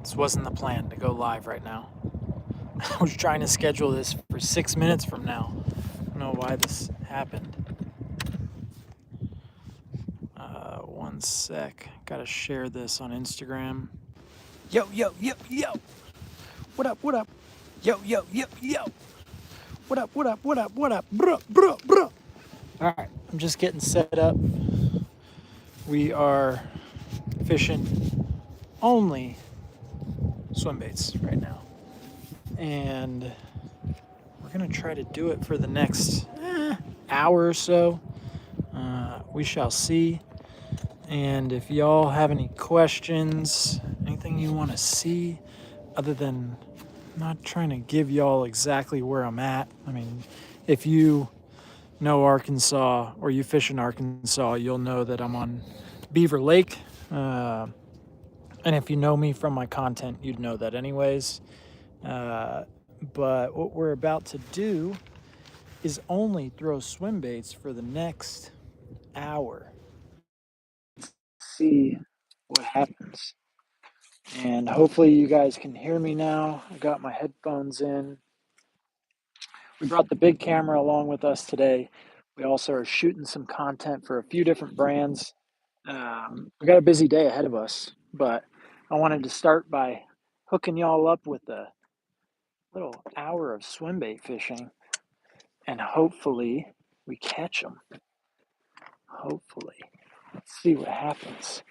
This wasn't the plan to go live right now. I was trying to schedule this for 6 minutes from now. I don't know why this happened. One sec. Gotta share this on Instagram. Yo, yo, yo, yo. What up, what up? Yo, yo, yo, yo. What up, what up, what up, what up? Bruh, bruh, bruh. All right, I'm just getting set up. We are fishing only swim baits right now. And we're gonna try to do it for the next hour or so. We shall see. And if y'all have any questions, anything you want to see, other than not trying to give y'all exactly where I'm at. I mean, if you know Arkansas or you fish in Arkansas, you'll know that I'm on Beaver Lake. And if you know me from my content, you'd know that anyways. But what we're about to do is only throw swim baits for the next hour. See what happens. And hopefully you guys can hear me now. I got my headphones in. We brought the big camera along with us today. We also are shooting some content for a few different brands. We got a busy day ahead of us, but I wanted to start by hooking y'all up with a little hour of swim bait fishing, and hopefully we catch them. Hopefully. Let's see what happens.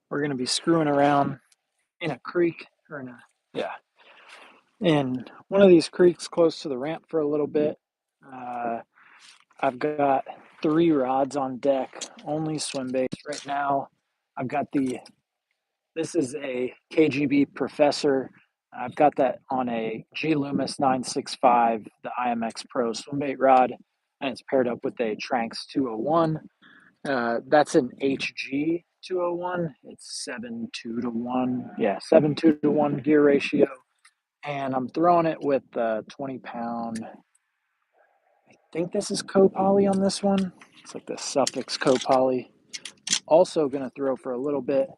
We're going to be screwing around in a creek or in one of these creeks close to the ramp for a little bit. I've got 3 rods on deck, only swim baits right now. I've got this is a KGB Professor. I've got that on a G Loomis 965, the IMX Pro swim bait rod, and it's paired up with a Tranx 201. That's an HG 201. It's 7:2 to 1. Yeah, 7:2 to 1 gear ratio. And I'm throwing it with 20 pound. I think this is co-poly on this one. It's like the Suffix co-poly. Also going to throw for a little bit.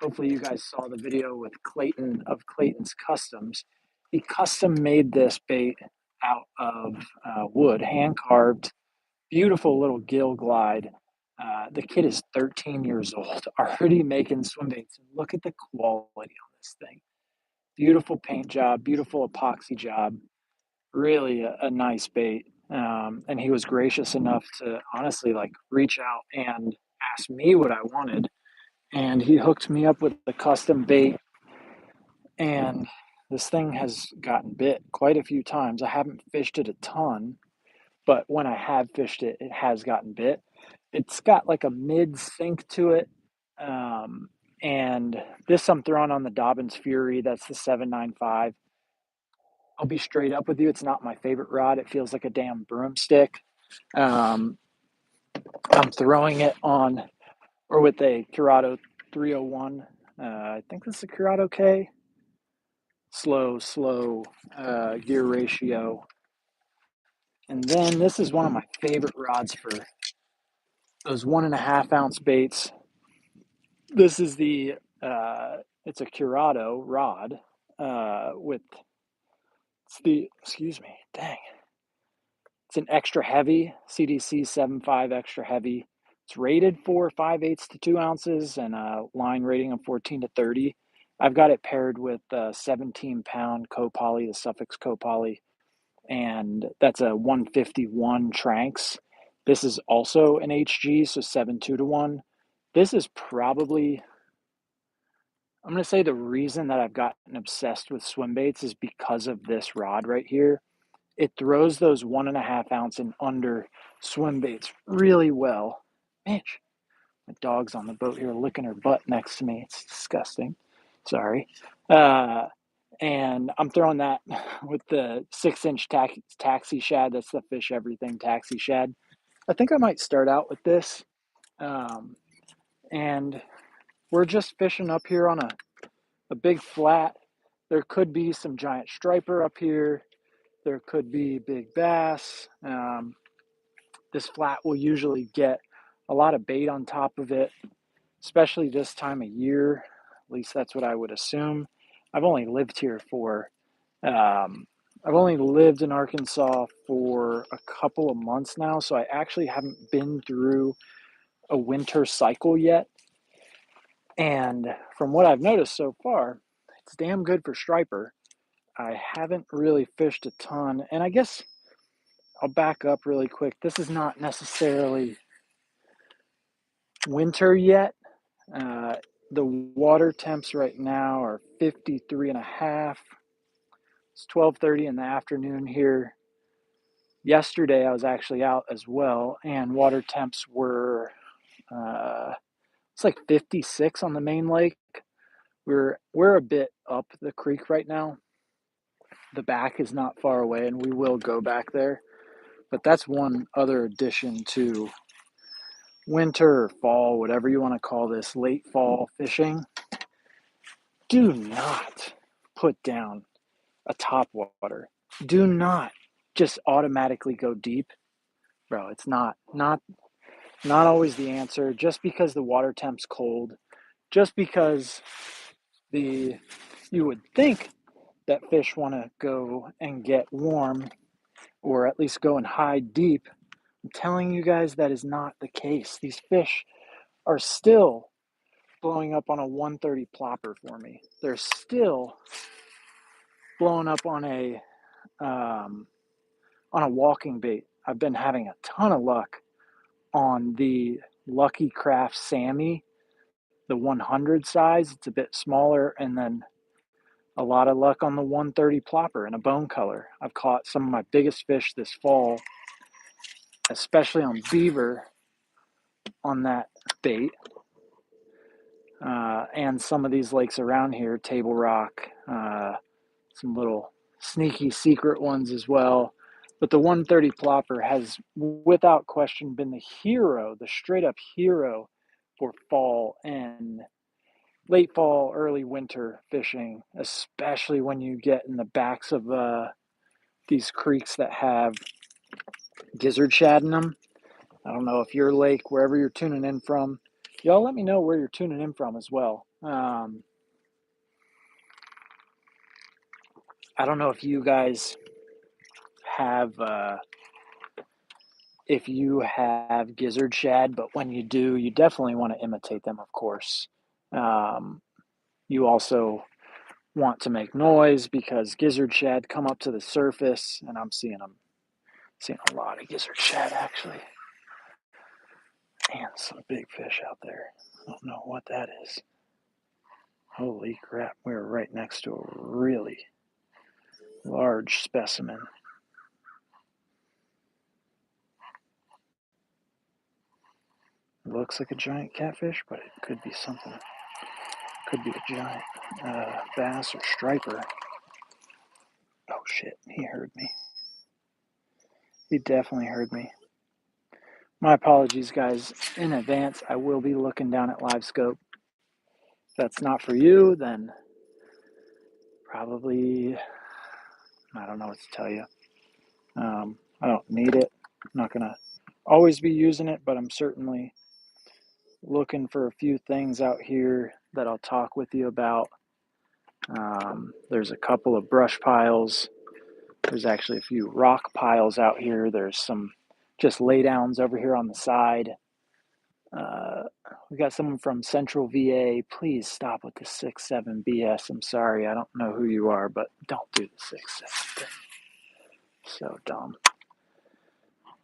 Hopefully you guys saw the video with Clayton of Clayton's Customs. He custom made this bait out of wood, hand carved, beautiful little gill glide. The kid is 13 years old, already making swim baits. Look at the quality on this thing. Beautiful paint job, beautiful epoxy job. Really a nice bait. And he was gracious enough to honestly reach out and ask me what I wanted. And he hooked me up with the custom bait. And this thing has gotten bit quite a few times. I haven't fished it a ton, but when I have fished it, it has gotten bit. It's got like a mid sink to it. And this I'm throwing on the Dobbins Fury. That's the 795. I'll be straight up with you. It's not my favorite rod. It feels like a damn broomstick. I'm throwing it on or with a Curado 301. I think this is a Curado K. Slow gear ratio. And then this is one of my favorite rods for those 1.5 ounce baits. This is it's a Curado rod it's an extra heavy CDC 7.5 extra heavy. It's rated for 5/8 to 2 ounces and a line rating of 14 to 30. I've got it paired with a 17 pound co-poly, the Suffix co-poly, and that's a 151 Tranx. This is also an HG, so 7:2 to 1. This is probably, I'm going to say the reason that I've gotten obsessed with swim baits is because of this rod right here. It throws those 1.5 ounce and under swim baits really well. Man, my dog's on the boat here licking her butt next to me. It's disgusting. Sorry. And I'm throwing that with the 6-inch taxi shad. That's the Fish Everything taxi shad. I think I might start out with this. and we're just fishing up here on a big flat. There could be some giant striper up here. There could be big bass. This flat will usually get a lot of bait on top of it, especially this time of year. At least that's what I would assume. I've only lived here for, I've only lived in Arkansas for a couple of months now, so I actually haven't been through a winter cycle yet. And from what I've noticed so far, it's damn good for striper. I haven't really fished a ton, and I guess I'll back up really quick. This is not necessarily winter yet. The water temps right now are 53 and a half. It's 12:30 in the afternoon here. Yesterday I was actually out as well, and water temps were it's like 56 on the main lake. We're a bit up the creek right now. The back is not far away, and we will go back there. But that's one other addition to winter or fall, whatever you want to call this, late fall fishing. Do not put down a top water. Do not just automatically go deep. Bro, it's not always the answer. Just because the water temp's cold, just because you would think that fish want to go and get warm or at least go and hide deep, I'm telling you guys that is not the case. These fish are still blowing up on a 130 plopper for me. They're still blowing up on a walking bait. I've been having a ton of luck on the Lucky Craft Sammy, the 100 size. It's a bit smaller, and then a lot of luck on the 130 plopper in a bone color. I've caught some of my biggest fish this fall, especially on beaver on that bait. And some of these lakes around here, Table Rock, some little sneaky secret ones as well. But the 130 plopper has, without question, been the hero, the straight up hero for fall and late fall, early winter fishing, especially when you get in the backs of these creeks that have gizzard shad in them. I don't know if your lake, wherever you're tuning in from, y'all let me know where you're tuning in from as well. I don't know if you guys have gizzard shad, but when you do, you definitely want to imitate them, of course. You also want to make noise because gizzard shad come up to the surface, and I'm seeing a lot of gizzard shad actually, and some big fish out there. I don't know what that is. Holy crap, we're right next to a really large specimen. It looks like a giant catfish, but it could be something. Could be a giant bass or striper. Oh shit, he heard me. He definitely heard me. My apologies, guys, in advance. I will be looking down at LiveScope. If that's not for you, then probably, I don't know what to tell you. I don't need it. I'm not going to always be using it, but I'm certainly looking for a few things out here that I'll talk with you about. There's a couple of brush piles. There's actually a few rock piles out here. There's some just laydowns over here on the side. We got someone from Central VA. Please stop with the 6-7 BS. I'm sorry, I don't know who you are, but don't do the 6-7 thing. So dumb.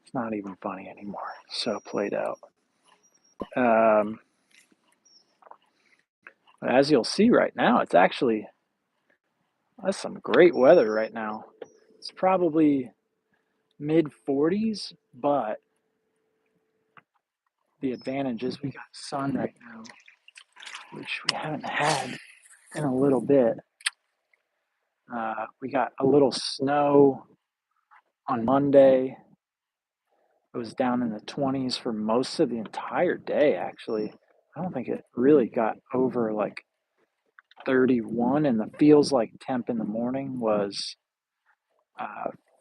It's not even funny anymore. So played out. As you'll see right now, it's actually, that's some great weather right now. It's probably mid 40s, but the advantage is we got sun right now, which we haven't had in a little bit. We got a little snow on Monday. It was down in the 20s for most of the entire day, actually. I don't think it really got over like 31, and the feels like temp in the morning was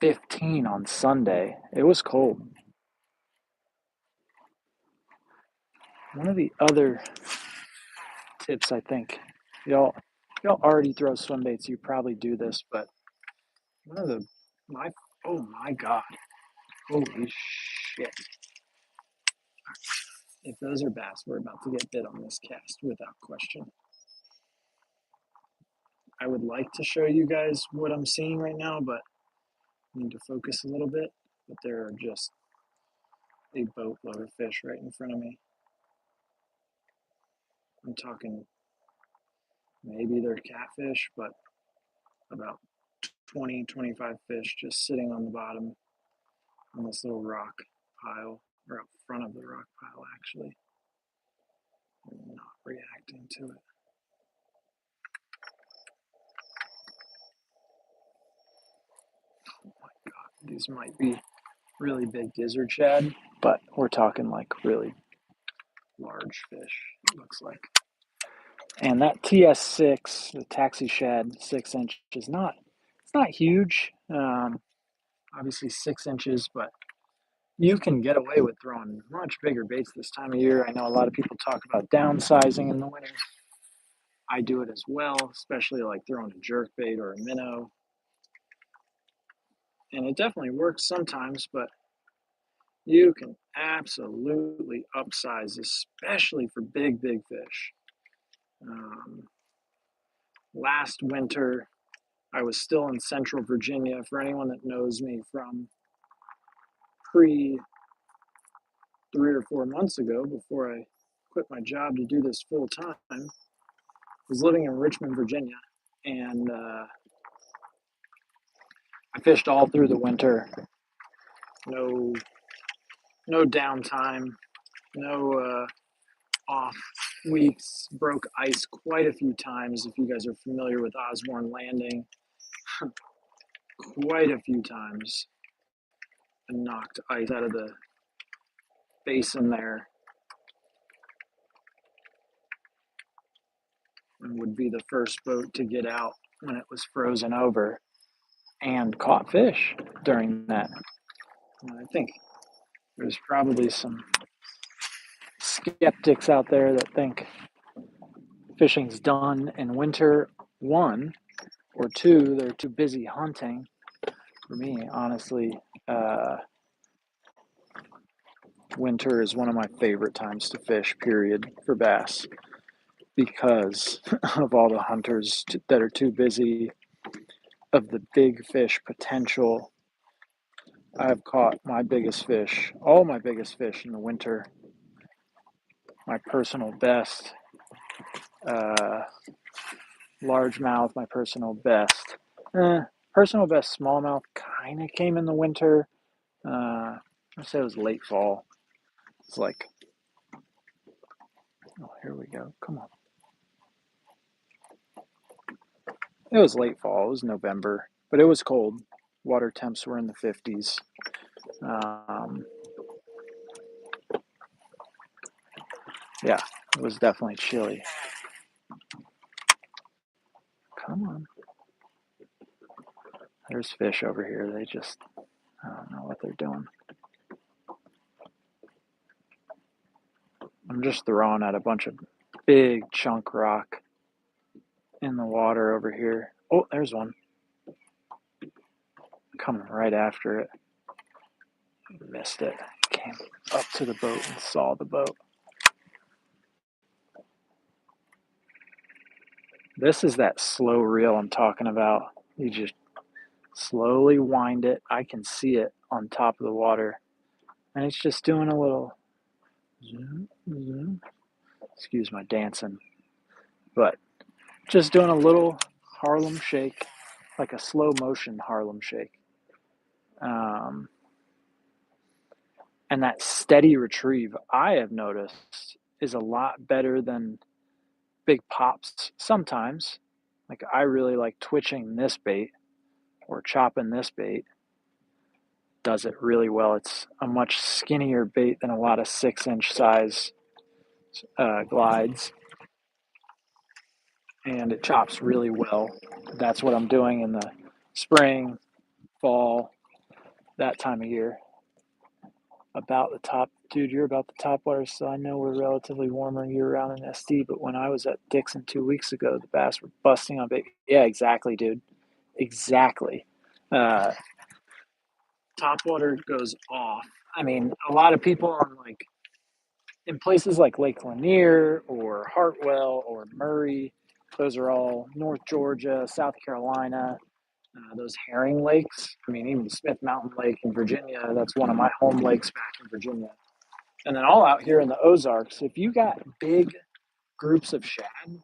15 on Sunday. It was cold. One of the other tips, I think, y'all already throw swim baits, you probably do this, but one of the my oh my god, holy shit! If those are bass, we're about to get bit on this cast without question. I would like to show you guys what I'm seeing right now, but I need to focus a little bit. But there are just a boatload of fish right in front of me. I'm talking maybe they're catfish, but about 20, 25 fish just sitting on the bottom on this little rock pile, or up front of the rock pile, actually. I'm not reacting to it. Oh my god, these might be really big gizzard shad, but we're talking like really large fish, it looks like. And that TS6, the taxi shad 6-inch, is not, it's not huge. Obviously 6 inches, but you can get away with throwing much bigger baits this time of year. I know a lot of people talk about downsizing in the winter. I do it as well, especially like throwing a jerk bait or a minnow. And it definitely works sometimes, but you can absolutely upsize, especially for big, big fish. Last winter, I was still in Central Virginia. For anyone that knows me from pre 3 or 4 months ago, before I quit my job to do this full time, I was living in Richmond, Virginia, and I fished all through the winter. No downtime, no off weeks. Broke ice quite a few times. If you guys are familiar with Osborne Landing, quite a few times, and knocked ice out of the basin there, and would be the first boat to get out when it was frozen over, and caught fish during that. And I think there's probably some skeptics out there that think fishing's done in winter, one, or two, they're too busy hunting. For me, honestly, winter is one of my favorite times to fish, period, for bass, because of all the hunters that are too busy, of the big fish potential. I've caught my biggest fish, all my biggest fish in the winter. My personal best, largemouth, my personal best. Personal best smallmouth kind of came in the winter. I'd say it was late fall. It's like, oh, here we go. Come on. It was late fall. It was November, but it was cold. Water temps were in the 50s. Yeah, it was definitely chilly. Come on. There's fish over here. They just, I don't know what they're doing. I'm just throwing at a bunch of big chunk rock in the water over here. Oh, there's one. Coming right after it. Missed it. Came up to the boat and saw the boat. This is that slow reel I'm talking about. You just slowly wind it. I can see it on top of the water. And it's just doing a little zoom, zoom. Excuse my dancing. But just doing a little Harlem shake, like a slow motion Harlem shake. And that steady retrieve, I have noticed, is a lot better than big pops sometimes. Like, I really like twitching this bait or chopping this bait. Does it really well. It's a much skinnier bait than a lot of 6-inch size glides, and it chops really well. That's what I'm doing in the spring, fall, that time of year. About the top, dude, you're about the top water, so I know we're relatively warmer year round in SD, but when I was at Dixon 2 weeks ago, the bass were busting on bait. Yeah, exactly, dude. Exactly. Uh, top water goes off. I mean, a lot of people on like in places like Lake Lanier or Hartwell or Murray, those are all North Georgia, South Carolina, those herring lakes. I mean, even Smith Mountain Lake in Virginia, that's one of my home lakes back in Virginia. And then all out here in the Ozarks, if you got big groups of shad,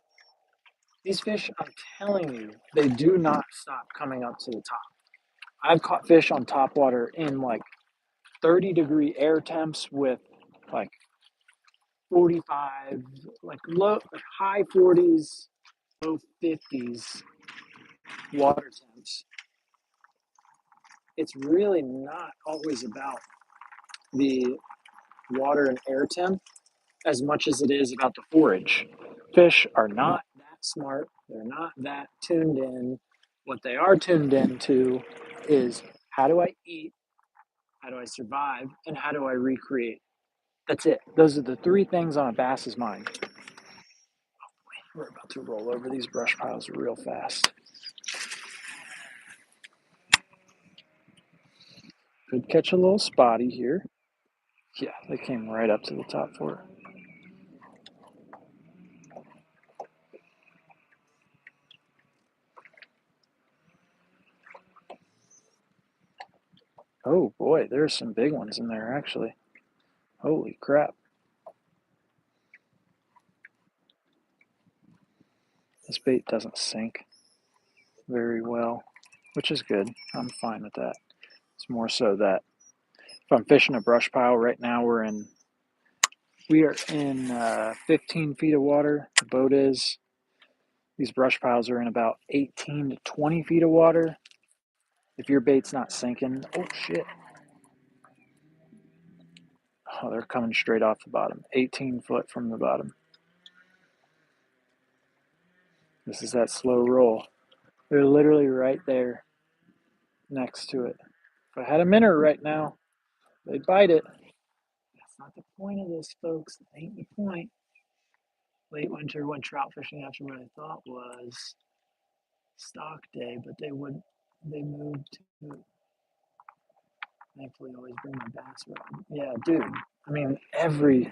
these fish, I'm telling you, they do not stop coming up to the top. I've caught fish on top water in like 30-degree air temps with like 45, like low, like high 40s, low 50s water temps. It's really not always about the water and air temp as much as it is about the forage. Fish are not that smart. They're not that tuned in. What they are tuned into is how do I eat, how do I survive, and how do I recreate. That's it. Those are the three things on a bass's mind. We're about to roll over these brush piles real fast. Could catch a little spotty here. Yeah, they came right up to the top for it. Oh boy, there's some big ones in there actually. Holy crap. This bait doesn't sink very well, which is good. I'm fine with that. It's more so that if I'm fishing a brush pile right now, we are in 15 feet of water. The boat is. These brush piles are in about 18 to 20 feet of water. If your bait's not sinking, oh shit. Oh, they're coming straight off the bottom. 18 foot from the bottom. This is that slow roll. They're literally right there next to it. If I had a minnow right now, they'd bite it. That's not the point of this, folks. That ain't the point. Late winter went trout fishing after what I thought was stock day, but they moved to thankfully always bring my bass rod. Yeah, dude. I mean, every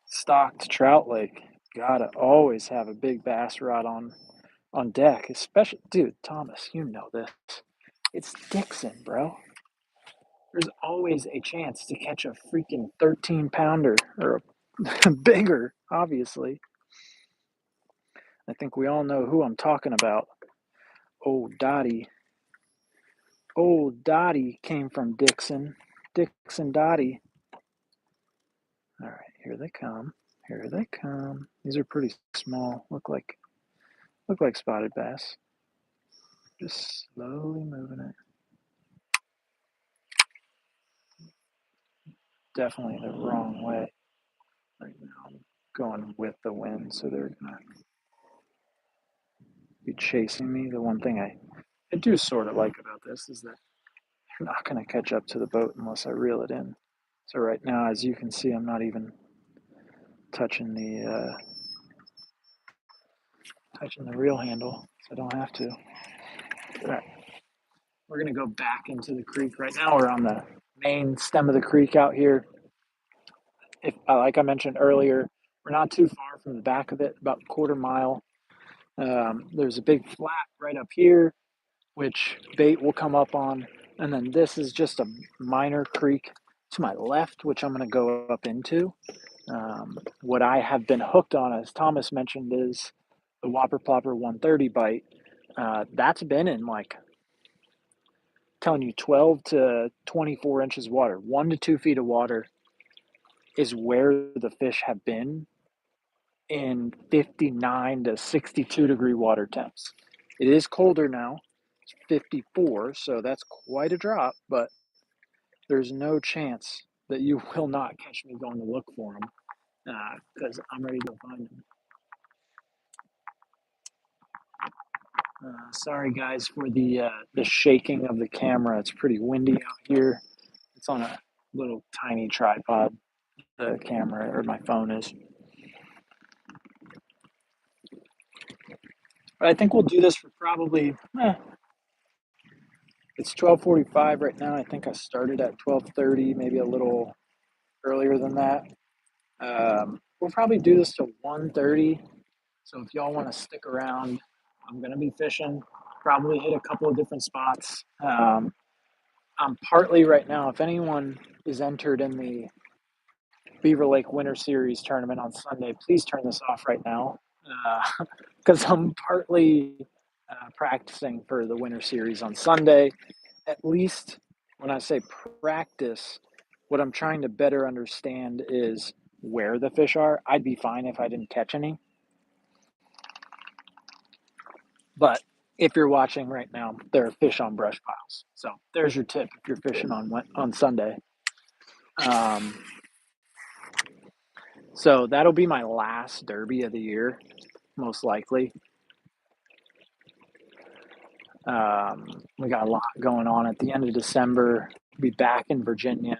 stocked trout lake gotta always have a big bass rod on deck, especially, dude, Thomas, you know this. It's Dixon, bro. There's always a chance to catch a freaking 13 pounder or a bigger, obviously. I think we all know who I'm talking about. Old Dottie. Old Dottie came from Dixon. Dixon Dottie. All right, here they come. Here they come. These are pretty small. Look like spotted bass. Just slowly moving it. Definitely the wrong way. Right now I'm going with the wind, so they're gonna be chasing me. The one thing I do sort of like about this is that they're not gonna catch up to the boat unless I reel it in. So right now, as you can see, I'm not even touching the reel handle, so I don't have to. All right, we're gonna go back into the creek. Right now, we're on the main stem of the creek out here. If like I mentioned earlier, we're not too far from the back of it, about a quarter mile. There's a big flat right up here, which bait will come up on, and then this is just a minor creek to my left, which I'm going to go up into. What I have been hooked on, as Thomas mentioned, is the Whopper Plopper 130 bite. That's been in like telling you 12 to 24 inches of water, 1 to 2 feet of water is where the fish have been in 59 to 62 degree water temps. It is colder now. It's 54, so that's quite a drop, but there's no chance that you will not catch me going to look for them. because I'm ready to find them. Sorry guys for the shaking of the camera. It's pretty windy out here. It's on a little tiny tripod. The camera or my phone is. But I think we'll do this for probably. It's 12:45 right now. I think I started at 12:30, maybe a little earlier than that. We'll probably do this till 1:30. So if y'all want to stick around, I'm gonna be fishing. Probably hit a couple of different spots. I'm partly right now. If anyone is entered in the Beaver Lake Winter Series tournament on Sunday, please turn this off right now, because I'm partly practicing for the Winter Series on Sunday. At least when I say practice, what I'm trying to better understand is where the fish are. I'd be fine if I didn't catch any. But if you're watching right now, there are fish on brush piles. So there's your tip if you're fishing on Sunday. So that'll be my last derby of the year, most likely. We got a lot going on at the end of December. We'll be back in Virginia,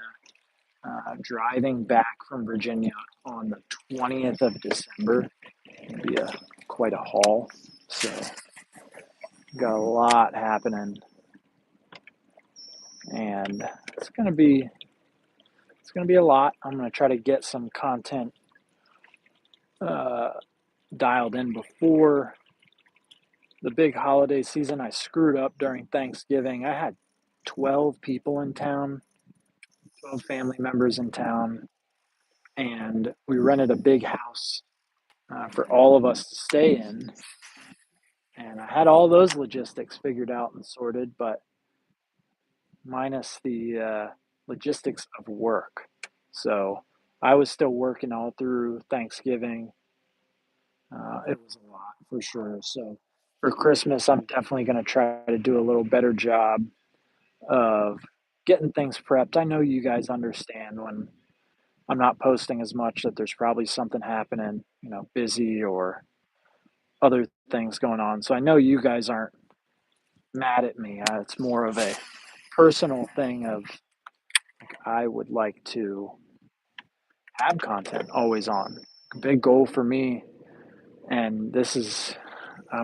driving back from Virginia on the 20th of December. It'll be quite a haul. So got a lot happening, and it's gonna be a lot. I'm gonna try to get some content dialed in before the big holiday season. I screwed up during Thanksgiving. I had 12 people in town, 12 family members in town, and we rented a big house for all of us to stay in. And I had all those logistics figured out and sorted, but minus the logistics of work. So I was still working all through Thanksgiving. It was a lot for sure. So for Christmas, I'm definitely going to try to do a little better job of getting things prepped. I know you guys understand when I'm not posting as much that there's probably something happening, busy or other things going on. So I know you guys aren't mad at me. It's more of a personal thing of I would like to have content always on. Big goal for me, and this is, I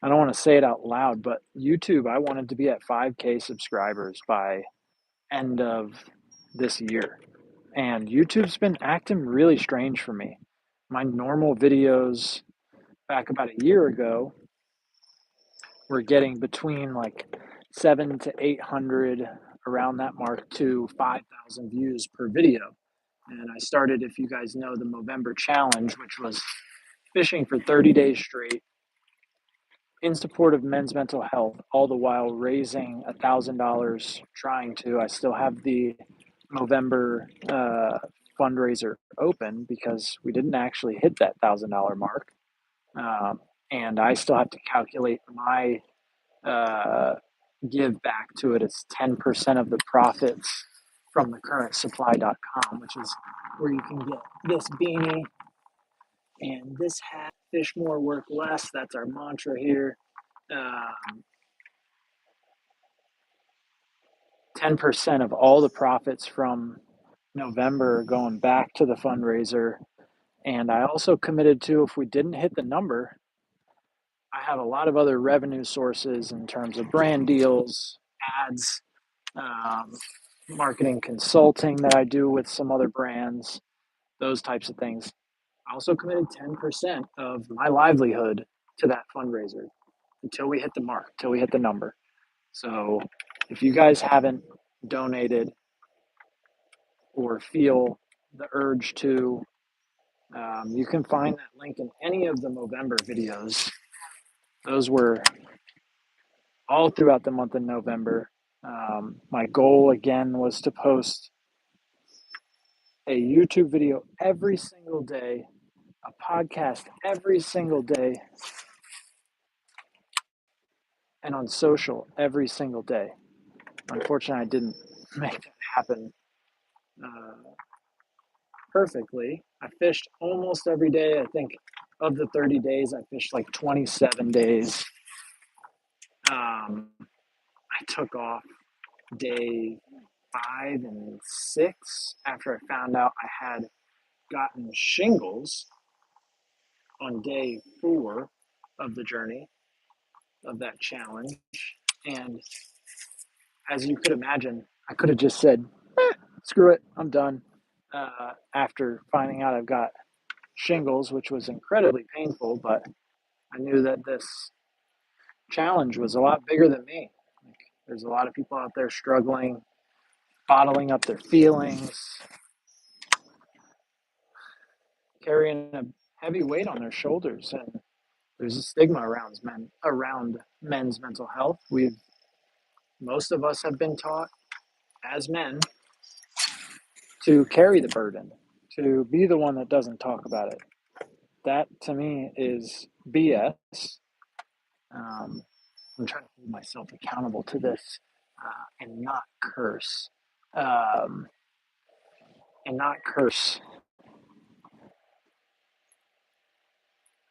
don't want to say it out loud, but YouTube, I wanted to be at 5K subscribers by end of this year. And YouTube's been acting really strange for me. My normal videos back about a year ago were getting between like 7 to 800 around that mark to 5,000 views per video. And I started, if you guys know, the Movember challenge, which was fishing for 30 days straight in support of men's mental health, all the while raising $1,000 trying to. I still have the Movember fundraiser open because we didn't actually hit that $1,000 mark. And I still have to calculate my give back to it. It's 10% of the profits from the currentsupply.com, which is where you can get this beanie and this hat. Fish more, work less. That's our mantra here. 10% of all the profits from November going back to the fundraiser. And I also committed to, if we didn't hit the number, I have a lot of other revenue sources in terms of brand deals, ads, marketing consulting that I do with some other brands, those types of things. I also committed 10% of my livelihood to that fundraiser until we hit the mark, until we hit the number. So if you guys haven't donated or feel the urge to, you can find that link in any of the Movember videos. Those were all throughout the month of November. My goal again was to post a YouTube video every single day, a podcast every single day, and on social every single day. Unfortunately, I didn't make that happen perfectly. I fished almost every day. I think of the 30 days, I fished like 27 days. I took off day 5 and 6 after I found out I had gotten shingles on day 4 of the journey of that challenge. And as you could imagine, I could have just said, screw it, I'm done. After finding out I've got shingles, which was incredibly painful, but I knew that this challenge was a lot bigger than me. Like, there's a lot of people out there struggling, bottling up their feelings, carrying a heavy weight on their shoulders, and there's a stigma around men's mental health. Most of us have been taught as men to carry the burden, to be the one that doesn't talk about it. That to me is BS. I'm trying to hold myself accountable to this and not curse. Um, and not curse.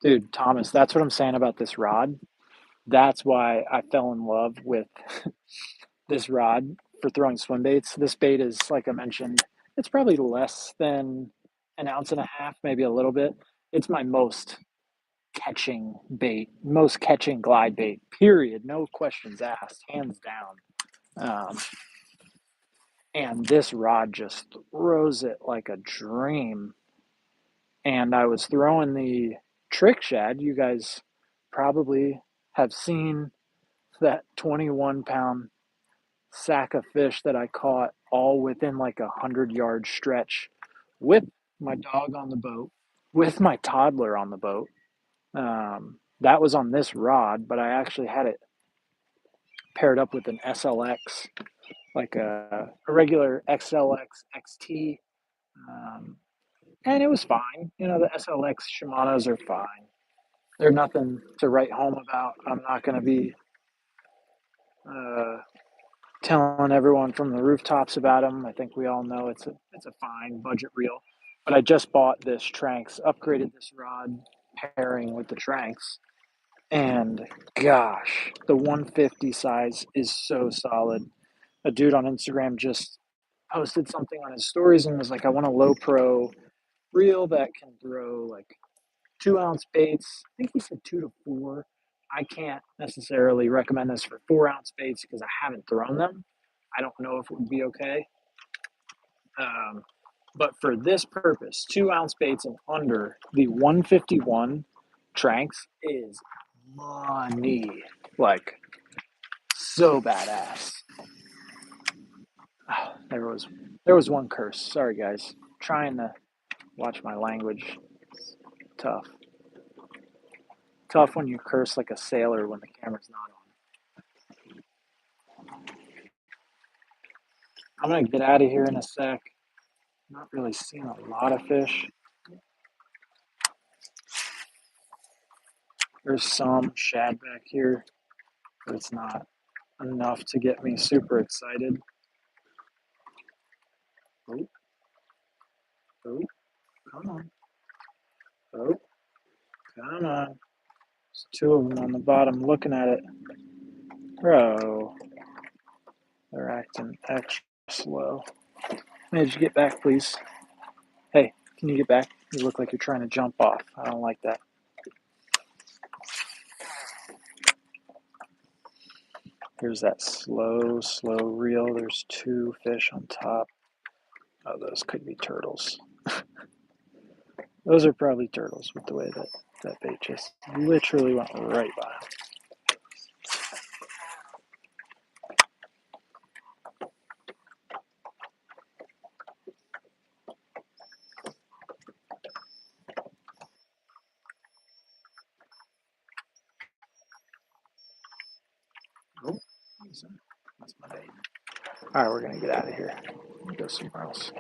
Dude, Thomas, that's what I'm saying about this rod. That's why I fell in love with this rod for throwing swim baits. This bait is, like I mentioned, it's probably less than an ounce and a half, maybe a little bit. It's my most catching bait, most catching glide bait, period. No questions asked, hands down. And this rod just throws it like a dream. And I was throwing the trick shad. You guys probably have seen that 21-pound sack of fish that I caught all within like 100-yard stretch with my dog on the boat, with my toddler on the boat. That was on this rod, but I actually had it paired up with an SLX, like a regular XLX XT. Um, and it was fine. You know, the SLX Shimano's are fine. They're nothing to write home about. I'm not going to be uh, telling everyone from the rooftops about them. I think we all know it's a fine budget reel. But I just bought this Tranks, upgraded this rod pairing with the Tranks, and gosh, the 150 size is so solid. A dude on Instagram just posted something on his stories and was like, I want a low pro reel that can throw like 2-ounce baits. I think he said 2 to 4. I can't necessarily recommend this for 4-ounce baits because I haven't thrown them. I don't know if it would be okay. But for this purpose, 2-ounce baits and under, the 151 Tranks is money. Like, so badass. Oh, there was one curse. Sorry, guys. Trying to watch my language. It's tough. Tough when you curse like a sailor when the camera's not on. I'm gonna get out of here in a sec. Not really seeing a lot of fish. There's some shad back here, but it's not enough to get me super excited. Oh, oh, come on. Oh, come on. There's 2 of them on the bottom looking at it. Bro, they're acting extra slow. Hey, did you get back, please? Hey, can you get back? You look like you're trying to jump off. I don't like that. Here's that slow reel. There's 2 fish on top. Oh, those could be turtles. Those are probably turtles with the way that bait just literally went right by them. Oh, that's my bait. All right, we're going to get out of here. Go somewhere else.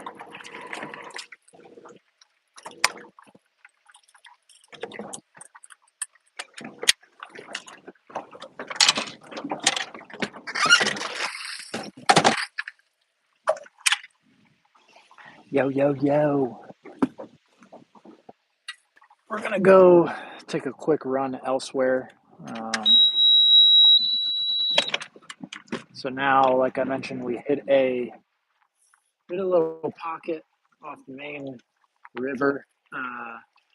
Yo, yo, yo. we're gonna go take a quick run elsewhere. So now, like I mentioned, we hit a little pocket off the main river.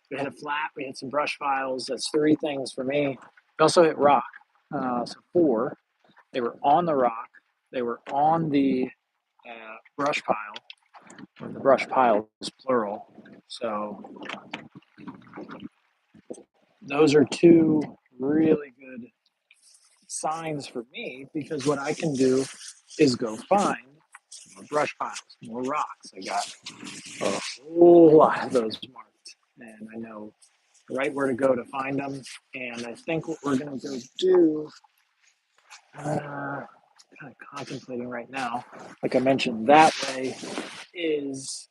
We hit a flat, we hit some brush piles. That's 3 things for me. We also hit rock. So 4. They were on the rock. They were on the brush pile. The brush pile is plural. So those are 2 really good signs for me, because what I can do is go find more brush piles, more rocks. I got a whole lot of those marked, and I know right where to go to find them. And I think what we're going to go do, kind of contemplating right now, like I mentioned, that way is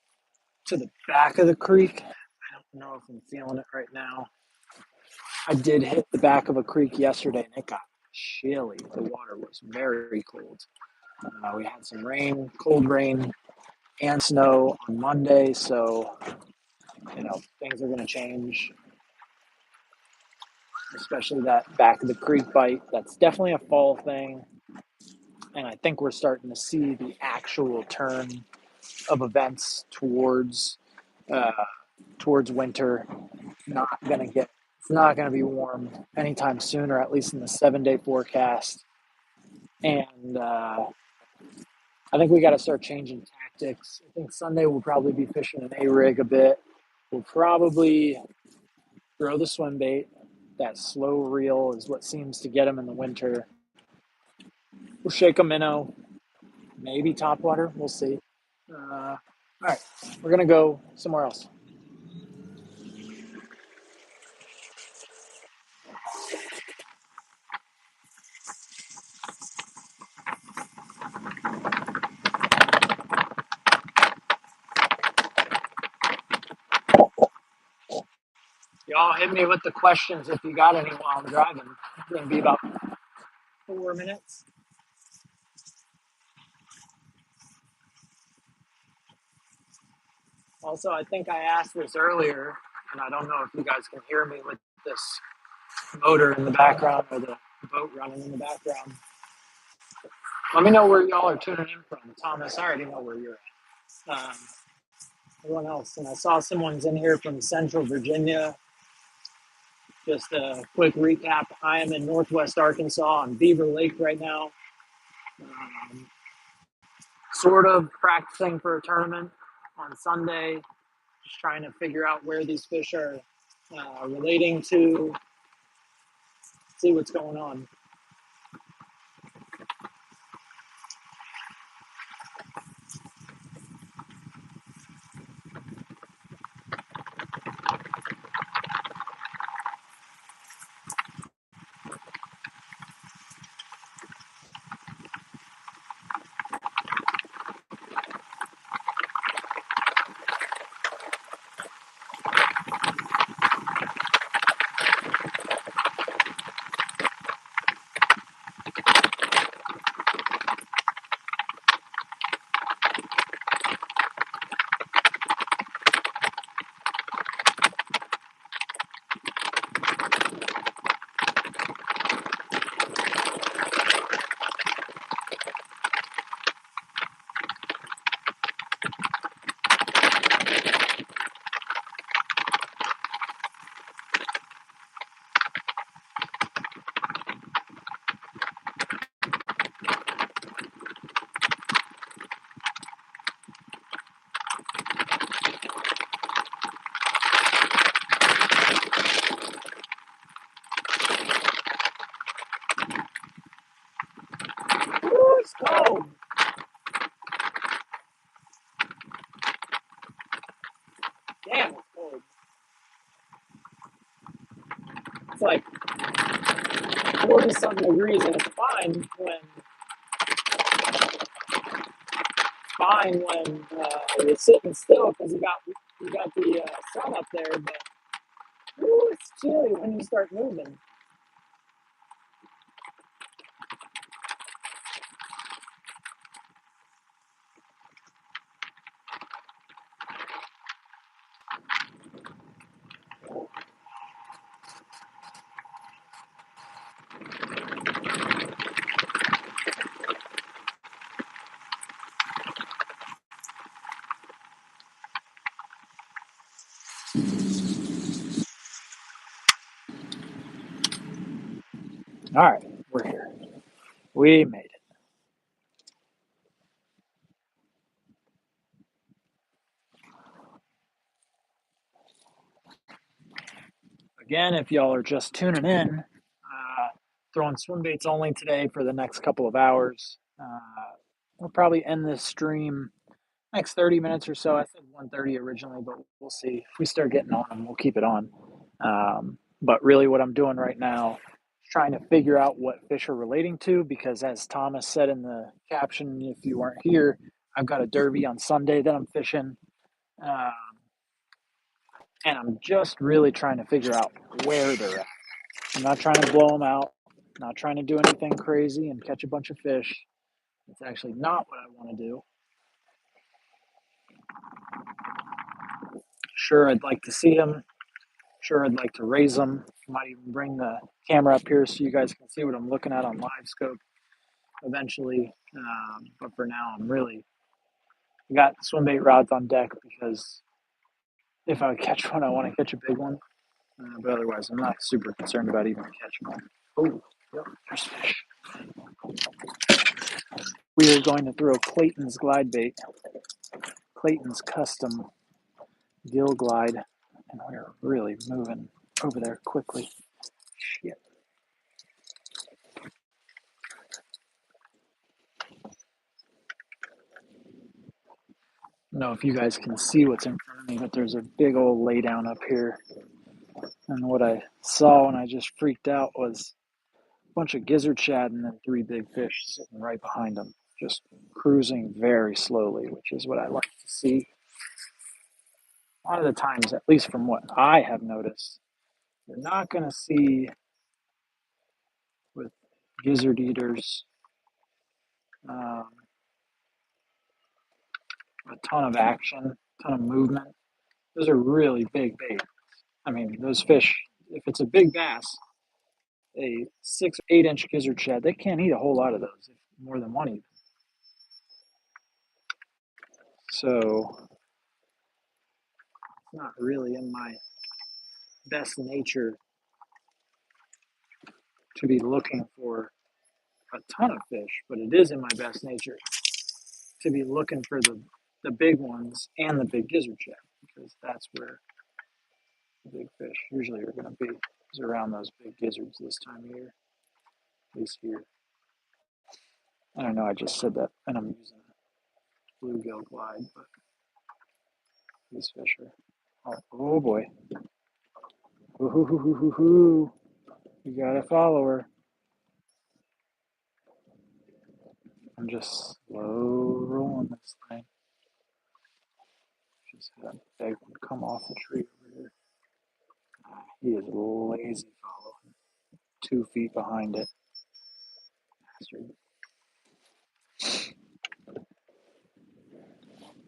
to the back of the creek. I don't know if I'm feeling it right now. I did hit the back of a creek yesterday, and it got chilly. The water was very cold. We had some rain, cold rain, and snow on Monday, so things are going to change, especially that back of the creek bite. That's definitely a fall thing, and I think we're starting to see the actual turn of events uh, towards winter. It's not going to be warm anytime soon, or at least in the 7-day forecast. And I think we got to start changing tactics. I think Sunday we'll probably be fishing an A-rig a bit. We'll probably throw the swim bait. That slow reel is what seems to get them in the winter. We'll shake a minnow, maybe topwater. We'll see. All right, we're going to go somewhere else. Y'all hit me with the questions if you got any while I'm driving. It's going to be about 4 minutes. Also, I think I asked this earlier, and I don't know if you guys can hear me with this motor in the background or the boat running in the background. Let me know where y'all are tuning in from. Thomas, I already know where you're at. Everyone else, and I saw someone's in here from Central Virginia. Just a quick recap. I am in Northwest Arkansas on Beaver Lake right now. Sort of practicing for a tournament on Sunday. Just trying to figure out where these fish are relating to, see what's going on. Ooh, it's cold. Damn, it's cold. It's like 40-something degrees, and it's fine when you're sitting still because you got the sun up there, but ooh, it's chilly when you start moving. All right, we're here. We made it. Again, if y'all are just tuning in, throwing swim baits only today for the next couple of hours. We'll probably end this stream next 30 minutes or so. I said 1:30 originally, but we'll see. If we start getting on them, we'll keep it on. But really what I'm doing right now is trying to figure out what fish are relating to, because as Thomas said in the caption, if you weren't here, I've got a derby on Sunday that I'm fishing. And I'm just really trying to figure out where they're at. I'm not trying to blow them out, not trying to do anything crazy and catch a bunch of fish. It's actually not what I want to do. Sure, I'd like to see them. Sure, I'd like to raise them. Might even bring the camera up here so you guys can see what I'm looking at on live scope eventually. But for now, I'm really got swim bait rods on deck because if I catch one, I want to catch a big one. But otherwise, I'm not super concerned about even catching one. Oh, yep, there's fish. We are going to throw Clayton's glide bait, Clayton's custom gill glide, and we're really moving over there quickly. Shit. I don't know if you guys can see what's in front of me, but there's a big old laydown up here. And what I saw when I just freaked out was a bunch of gizzard shad and then 3 big fish sitting right behind them, just cruising very slowly, which is what I like to see. A lot of the times, at least from what I have noticed, you're not going to see with gizzard eaters a ton of action, a ton of movement. Those are really big bait. I mean, those fish, if it's a big bass, a 6 or 8 inch gizzard shad, they can't eat a whole lot of those, more than one even. So it's not really in my best nature to be looking for a ton of fish, but it is in my best nature to be looking for the big ones and the big gizzard shad, because that's where the big fish usually are going to be, is around those big gizzards this time of year, at least here. I don't know, I just said that, and I'm using a bluegill glide, but these fish are, oh boy. Ooh, you got a follower. I'm just slow rolling this thing. Just had a big one come off the tree over here. He is lazy following. 2 feet behind it. Bastard.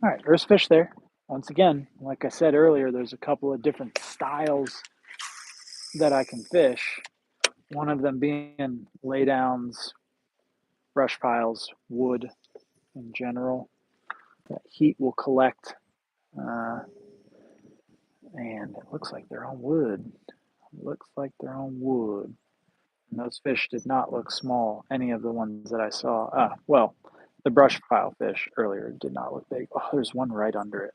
All right, there's fish there. Once again, like I said earlier, there's a couple of different styles that I can fish. One of them being laydowns, brush piles, wood in general. That heat will collect, and it looks like they're on wood. Looks like they're on wood. And those fish did not look small, any of the ones that I saw. Well, the brush pile fish earlier did not look big. Oh, there's one right under it.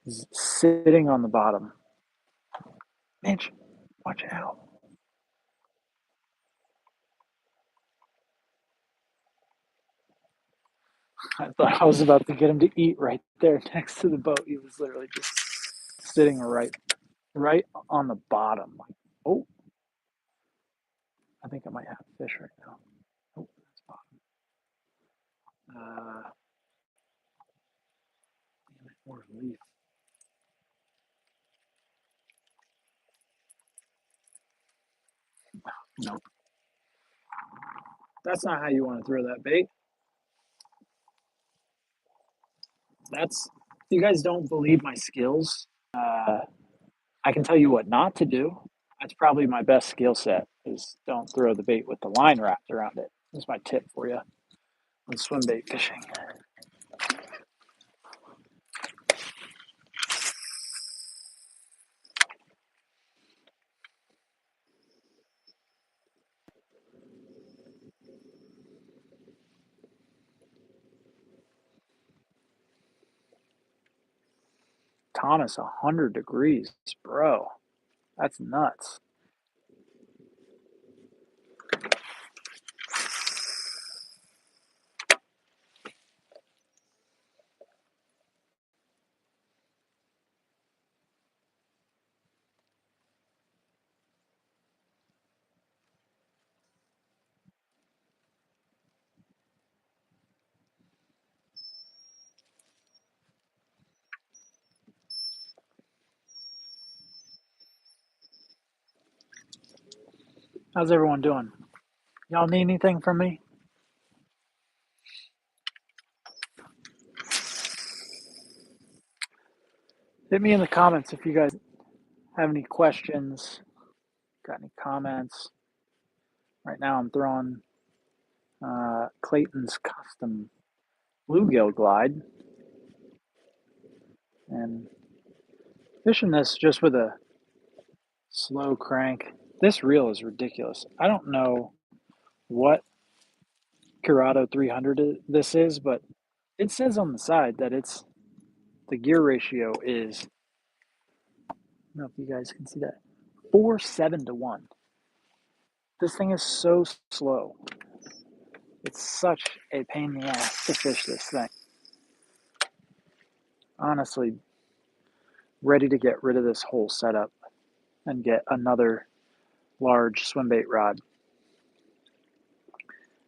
He's sitting on the bottom. Mitch, watch out. I thought I was about to get him to eat right there next to the boat. He was literally just sitting right on the bottom. Like, oh, I think I might have a fish right now. Oh, that's bottom. More leaf. Nope. That's not how you want to throw that bait. You guys don't believe my skills. I can tell you what not to do. That's probably my best skill set, is don't throw the bait with the line wrapped around it. That's my tip for you on swim bait fishing. Thomas, 100 degrees, bro. That's nuts. How's everyone doing? Y'all need anything from me? Hit me in the comments if you guys have any questions, got any comments. Right now I'm throwing Clayton's custom bluegill glide and fishing this just with a slow crank. This reel is ridiculous. I don't know what Curado 300 this is, but it says on the side that it's the gear ratio is, I don't know if you guys can see that, 4:7 to 1. This thing is so slow. It's such a pain in the ass to fish this thing. Honestly, ready to get rid of this whole setup and get another large swim bait rod.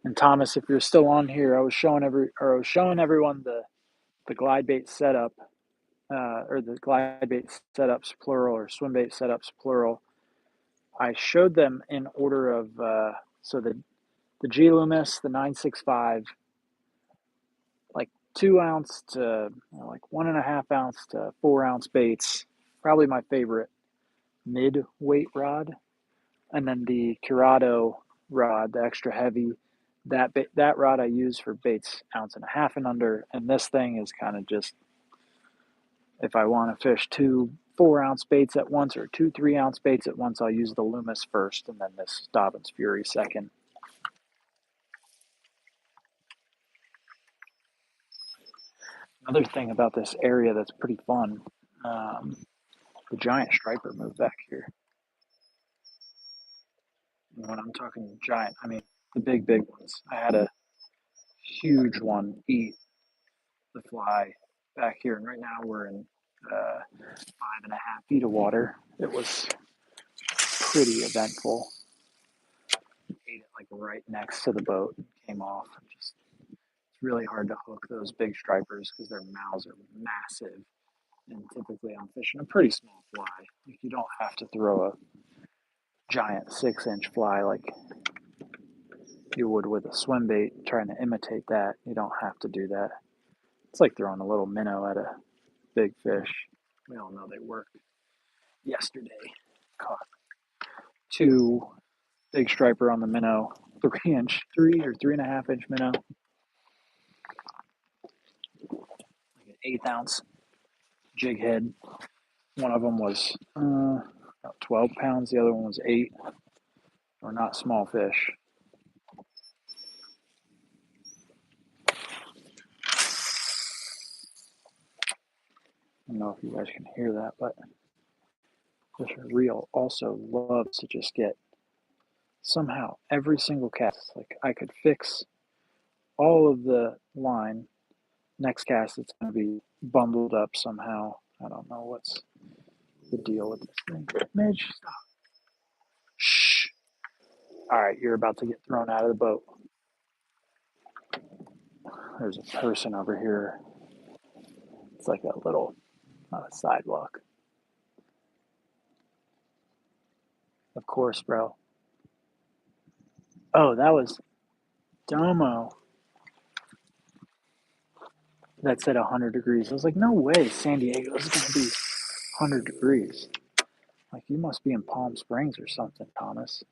And Thomas, if you're still on here, I was showing everyone the glide bait setup, or the glide bait setups plural, or swim bait setups plural. I showed them in order of so the G Loomis, the 965, like 2 ounce to like 1.5 ounce to 4 ounce baits. Probably my favorite mid weight rod, and then the Curado rod, the extra heavy. That rod I use for baits 1.5 ounces and under, and this thing is kind of just if I want to fish 2 4 ounce baits at once or 2 3 ounce baits at once, I'll use the Loomis first and then this Dobbins Fury second. Another thing about this area that's pretty fun, the giant striper moved back here. And when I'm talking giant, I mean the big ones. I had a huge one eat the fly back here, and right now we're in 5.5 feet of water. It was pretty eventful. Ate it like right next to the boat and came off. Just it's really hard to hook those big stripers because their mouths are massive. And typically I'm fishing a pretty small fly. Like you don't have to throw a giant 6-inch fly like you would with a swim bait trying to imitate that. You don't have to do that. It's like throwing a little minnow at a big fish. We all know they work. Yesterday caught 2 big striper on the minnow, 3 or 3.5 inch minnow, like an 1/8 ounce jig head. One of them was about 12 pounds, the other one was 8. Or not small fish. I don't know if you guys can hear that, but this reel also loves to just get somehow every single cast. Like I could fix all of the line. Next cast, it's going to be bundled up somehow. I don't know what's the deal with this thing. Midge, stop. Shh. All right, you're about to get thrown out of the boat. There's a person over here. It's like a little, not a sidewalk. Of course, bro. Oh, that was Domo. That said 100 degrees. I was like, no way San Diego is going to be 100 degrees. Like, you must be in Palm Springs or something, Thomas.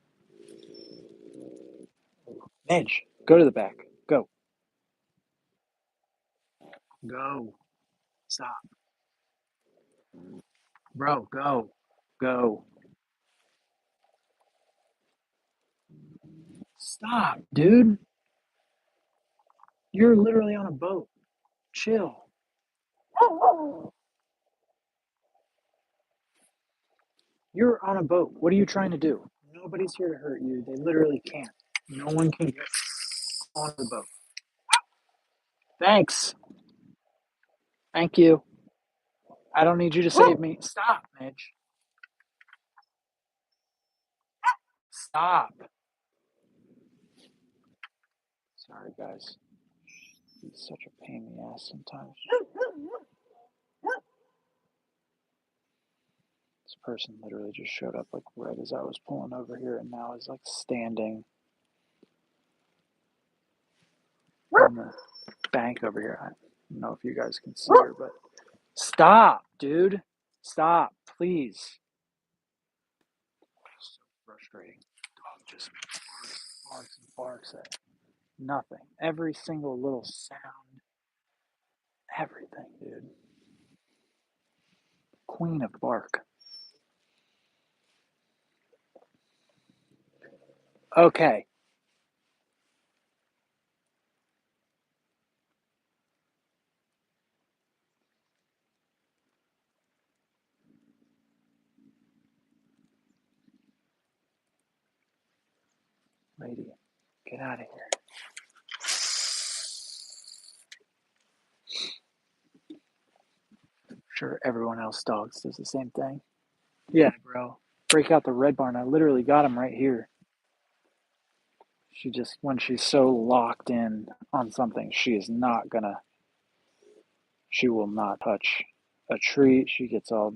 Midge, go to the back. Go. Go. Stop. Bro, go. Go. Stop, dude. You're literally on a boat. Chill. You're on a boat. What are you trying to do? Nobody's here to hurt you. They literally can't. No one can get on the boat. Thanks. Thank you. I don't need you to save me. Stop, Midge. Stop. Sorry, guys. He's such a pain in the ass sometimes. This person literally just showed up like right as I was pulling over here and now is like standing on the bank over here. I don't know if you guys can see her, but stop, dude. Stop, please. So frustrating. Dog just barks and barks at nothing. Every single little sound. Everything, dude. Queen of bark. Okay. Lady, get out of here. Sure, everyone else dogs does the same thing. Yeah, bro. Break out the red barn. I literally got him right here. She just, when she's so locked in on something, she will not touch a treat. She gets all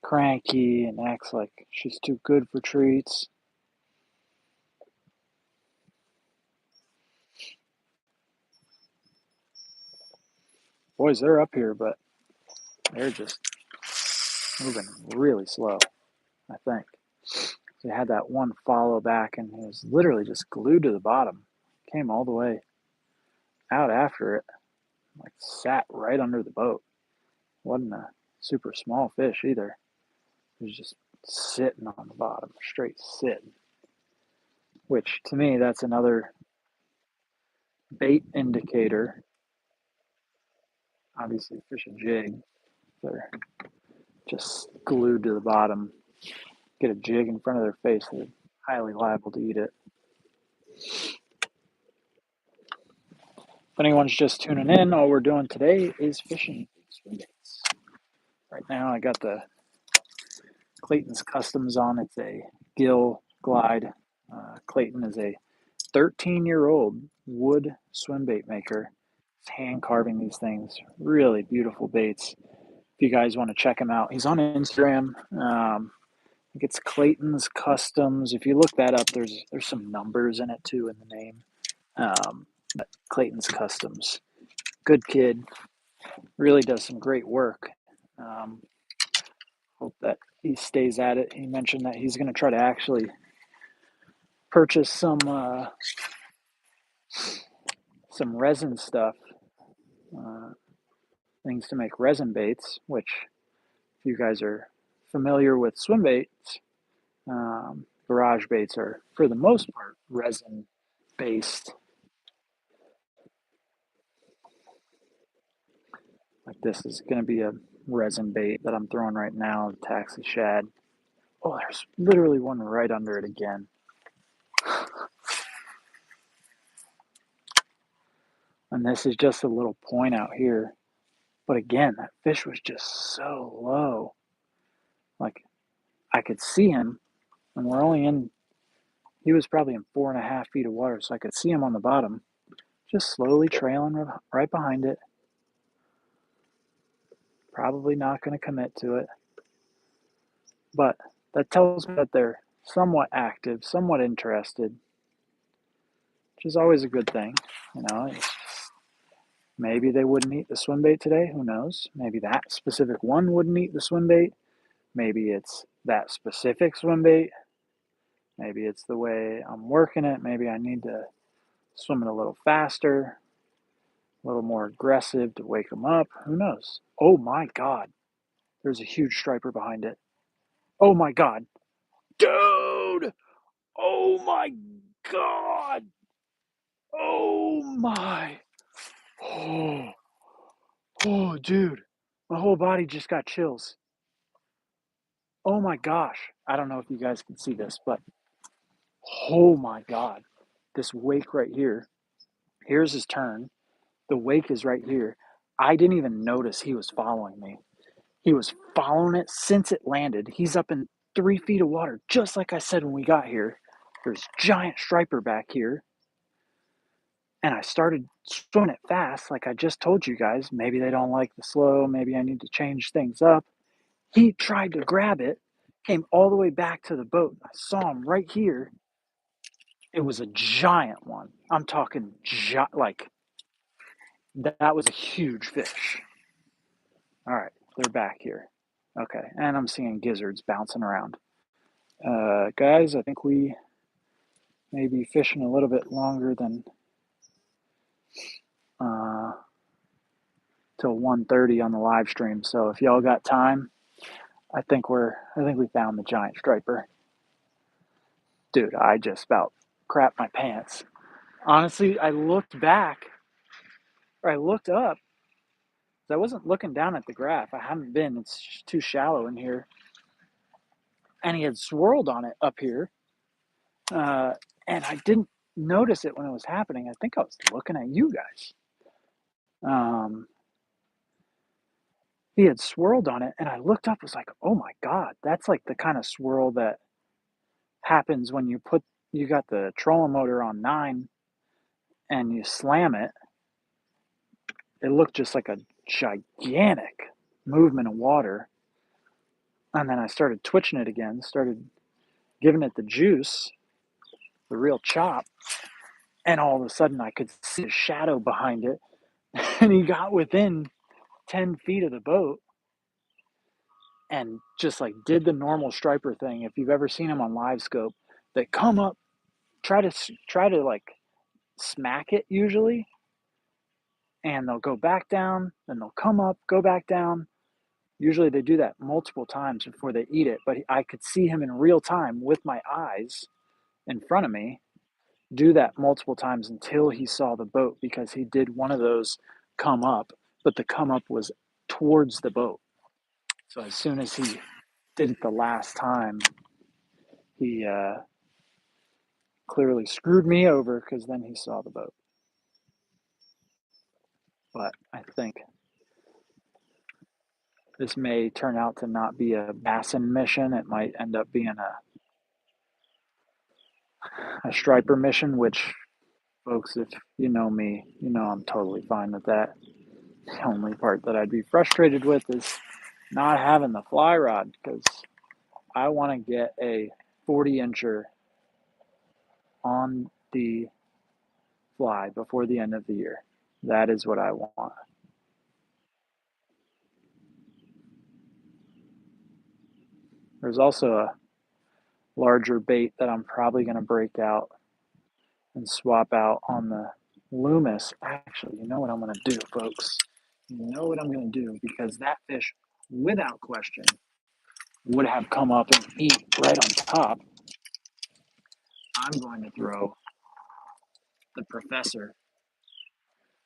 cranky and acts like she's too good for treats. Boys, they're up here, but they're just moving really slow, I think. They had that one follow back, and he was literally just glued to the bottom. Came all the way out after it, like sat right under the boat. Wasn't a super small fish either. He was just sitting on the bottom, straight sitting. Which to me, that's another bait indicator. Obviously, fish a jig. They're just glued to the bottom. Get a jig in front of their face, they're highly liable to eat it. If anyone's just tuning in, all we're doing today is fishing swimbaits. Right now, I got the Clayton's Customs on. It's a gill glide. Clayton is a 13-year-old wood swimbait maker. He's hand carving these things. Really beautiful baits. If you guys want to check him out, he's on Instagram. I think it's Clayton's Customs. If you look that up, there's some numbers in it too in the name. But Clayton's Customs. Good kid. Really does some great work. Hope that he stays at it. He mentioned that he's going to try to actually purchase some resin stuff, things to make resin baits, which if you guys are familiar with swim baits, garage baits are for the most part resin based. Like this is going to be a resin bait that I'm throwing right now, taxi shad. Oh, there's literally one right under it again. And this is just a little point out here. But again, that fish was just so low. Like I could see him, and we're only in, he was probably in 4.5 feet of water, so I could see him on the bottom, just slowly trailing right behind it. Probably not going to commit to it. But that tells me that they're somewhat active, somewhat interested, which is always a good thing. You know, maybe they wouldn't eat the swim bait today. Who knows? Maybe that specific one wouldn't eat the swim bait. Maybe it's that specific swim bait. Maybe it's the way I'm working it. Maybe I need to swim it a little faster, a little more aggressive to wake them up. Who knows? Oh my God. There's a huge striper behind it. Oh my God. Dude! Oh my God! Oh my! Oh, oh, dude! My whole body just got chills. Oh my gosh. I don't know if you guys can see this, but oh my God. This wake right here. Here's his turn. The wake is right here. I didn't even notice he was following me. He was following it since it landed. He's up in 3 feet of water, just like I said when we got here. There's giant striper back here. And I started swimming it fast, like I just told you guys. Maybe they don't like the slow. Maybe I need to change things up. He tried to grab it, came all the way back to the boat. I saw him right here. It was a giant one. I'm talking like that was a huge fish. All right, they're back here. Okay, and I'm seeing gizzards bouncing around. Guys, I think we may be fishing a little bit longer than till 1:30 on the live stream. So if y'all got time, I think we found the giant striper. Dude, I just about crapped my pants. Honestly, I looked back, or I looked up. I wasn't looking down at the graph. I haven't been. It's too shallow in here. And he had swirled on it up here. And I didn't notice it when it was happening. I think I was looking at you guys. He had swirled on it, and I looked up, was like, oh my God, that's like the kind of swirl that happens when you got the trolling motor on 9 and you slam it. It looked just like a gigantic movement of water. And then I started twitching it again, started giving it the juice, the real chop. And all of a sudden I could see a shadow behind it. And he got within 10 feet of the boat and just like did the normal striper thing. If you've ever seen him on live scope, they come up, try to like smack it usually, and they'll go back down, then they'll come up, go back down. Usually they do that multiple times before they eat it, but I could see him in real time with my eyes in front of me do that multiple times until he saw the boat, because he did one of those come up, but the come up was towards the boat. So as soon as he did it the last time, he clearly screwed me over, because then he saw the boat. But I think this may turn out to not be a bassin mission. It might end up being a striper mission, which, folks, if you know me, you know I'm totally fine with that. The only part that I'd be frustrated with is not having the fly rod, because I want to get a 40-incher on the fly before the end of the year. That is what I want. There's also a larger bait that I'm probably going to break out and swap out on the Loomis. Actually, you know what I'm going to do, folks? You know what I'm going to do, because that fish, without question, would have come up and eat right on top. I'm going to throw the Professor.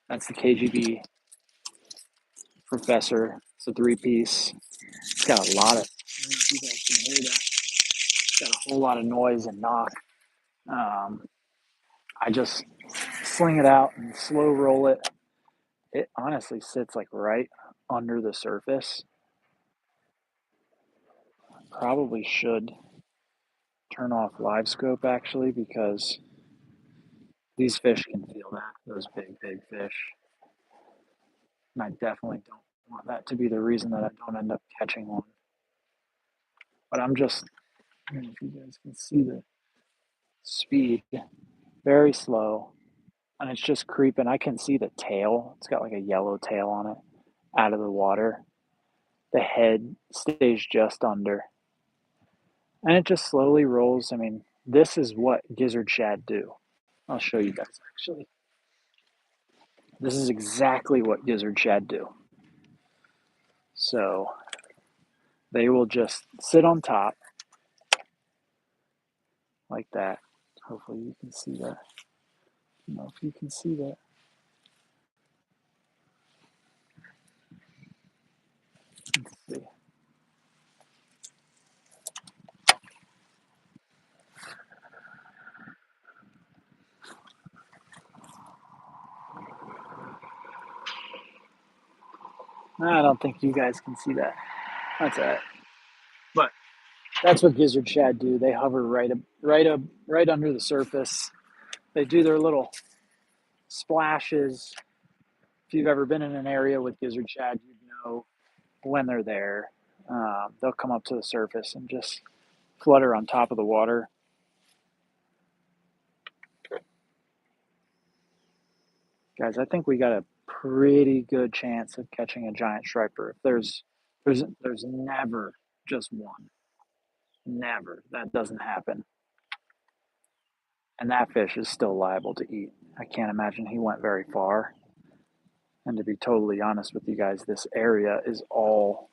That's the KGB Professor. It's a 3-piece. It's got a lot of, I don't know if you guys can hear that. It's got a whole lot of noise and knock. I just sling it out and slow roll it. It honestly sits like right under the surface. Probably should turn off live scope, actually, because these fish can feel that, those big fish. And I definitely don't want that to be the reason that I don't end up catching one. But I'm just, I don't know if you guys can see the speed, very slow, and it's just creeping. I can see the tail. It's got like a yellow tail on it out of the water. The head stays just under. And it just slowly rolls. I mean, this is what gizzard shad do. I'll show you guys, actually. This is exactly what gizzard shad do. So they will just sit on top like that. Hopefully you can see that. I don't know if you can see that. Let's see. I don't think you guys can see that. That's all right. But that's what gizzard shad do. They hover right under the surface. They do their little splashes. If you've ever been in an area with gizzard shad, you'd know when they're there. They'll come up to the surface and just flutter on top of the water. Guys, I think we got a pretty good chance of catching a giant striper. There's never just one. Never. That doesn't happen. And that fish is still liable to eat. I can't imagine he went very far. And to be totally honest with you guys, this area is all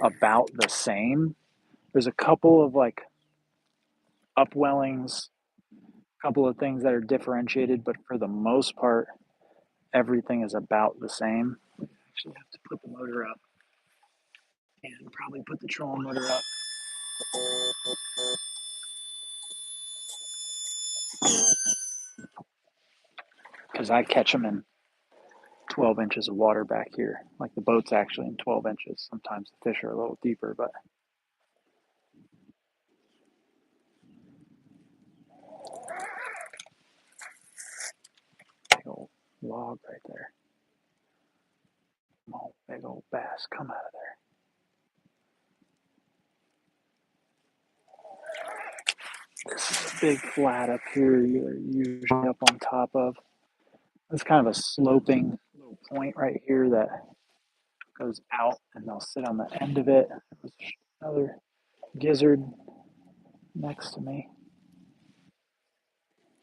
about the same. There's a couple of like upwellings, a couple of things that are differentiated, but for the most part, everything is about the same. I actually have to put the motor up and probably put the trolling motor up. Because I catch them in 12 inches of water back here. Like the boat's actually in 12 inches. Sometimes the fish are a little deeper, but big old log right there. Oh, big old bass, come out of there. This is a big flat up here you're usually up on top of. It's kind of a sloping little point right here that goes out, and they'll sit on the end of it. There's another gizzard next to me.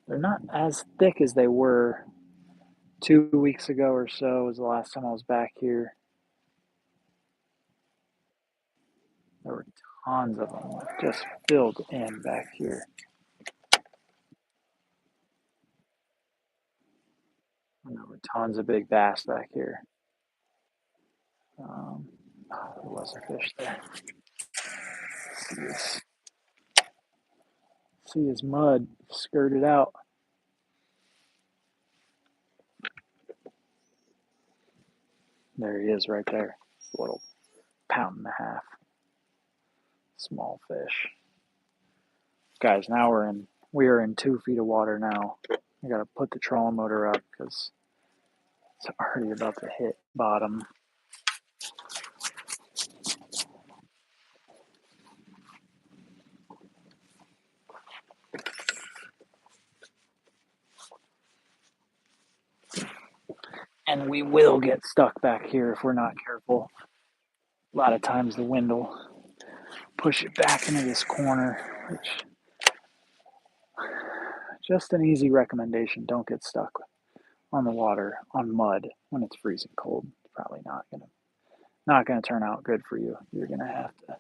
They're not as thick as they were 2 weeks ago or so, was the last time I was back here. There were tons of them just filled in back here. And there were tons of big bass back here. There was a fish there. See his mud skirted out. There he is right there. It's a little pound and a half. Small fish. Guys, now we are in 2 feet of water now. I gotta put the trolling motor up because it's already about to hit bottom. And we will get stuck back here if we're not careful. A lot of times the wind will push it back into this corner, which just an easy recommendation. Don't get stuck on the water on mud when it's freezing cold. It's probably not gonna turn out good for you. You're gonna have to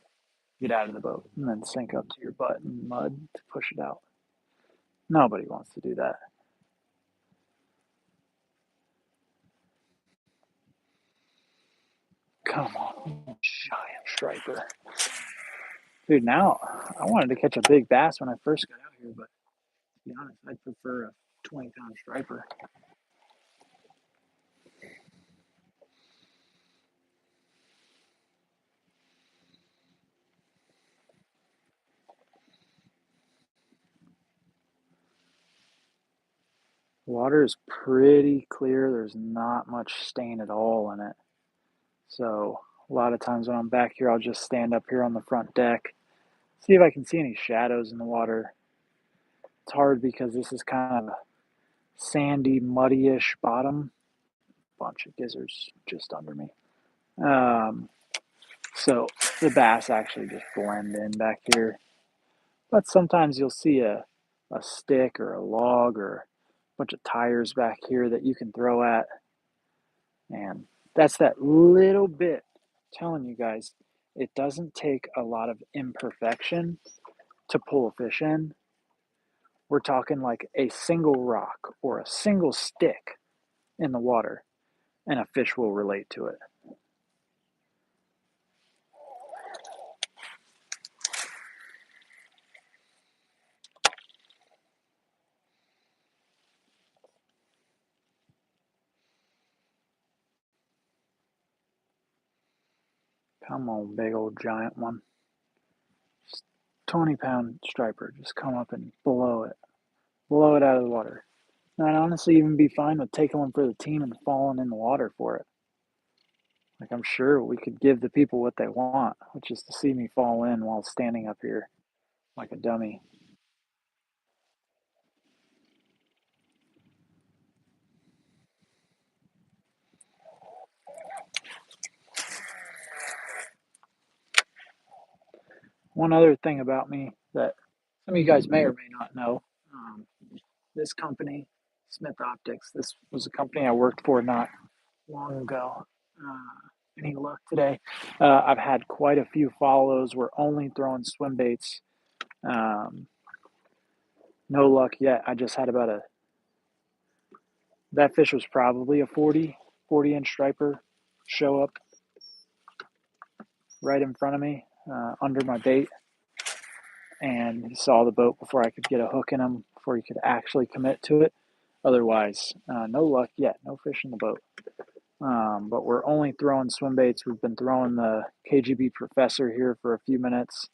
get out of the boat and then sink up to your butt in mud to push it out. Nobody wants to do that. Come on, giant striper. Dude, now I wanted to catch a big bass when I first got out here, but to be honest, I'd prefer a 20-pound striper. Water is pretty clear. There's not much stain at all in it. So a lot of times when I'm back here, I'll just stand up here on the front deck, see if I can see any shadows in the water. It's hard because this is kind of a sandy, muddy-ish bottom. Bunch of gizzards just under me. So the bass actually just blend in back here. But sometimes you'll see a stick or a log or a bunch of tires back here that you can throw at. And that's that little bit. I'm telling you guys, it doesn't take a lot of imperfection to pull a fish in. We're talking like a single rock or a single stick in the water, and a fish will relate to it. Come on, big old giant one. 20-pound striper. Just come up and blow it. Blow it out of the water. And I'd honestly even be fine with taking one for the team and falling in the water for it. Like, I'm sure we could give the people what they want, which is to see me fall in while standing up here like a dummy. One other thing about me that some of you guys may or may not know, this company, Smith Optics, this was a company I worked for not long ago. Any luck today? I've had quite a few follows. We're only throwing swim baits. No luck yet. I just had that fish was probably a 40-inch striper show up right in front of me under my bait. And he saw the boat before I could get a hook in him, before he could actually commit to it. Otherwise, no luck yet. No fish in the boat. But we're only throwing swim baits. We've been throwing the KGB Professor here for a few minutes,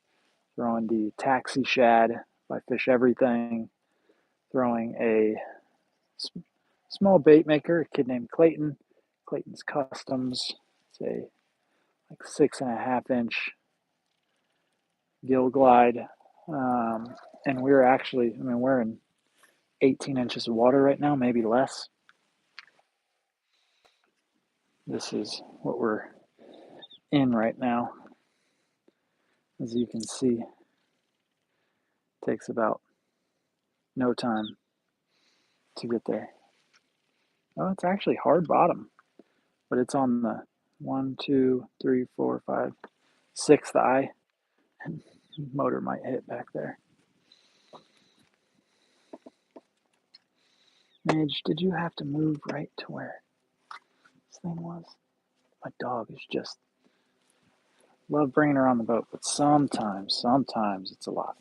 throwing the Taxi Shad by Fish Everything, throwing a small bait maker, a kid named Clayton, Clayton's Customs. It's a like 6.5-inch gill glide. And we're actually, we're in 18 inches of water right now, maybe less. This is what we're in right now. As you can see, it takes about no time to get there. Oh, it's actually hard bottom, but it's on the 1, 2, 3, 4, 5, 6th eye. Motor might hit back there. Midge, did you have to move right to where this thing was? My dog is just love bringing her on the boat, but sometimes it's a lot.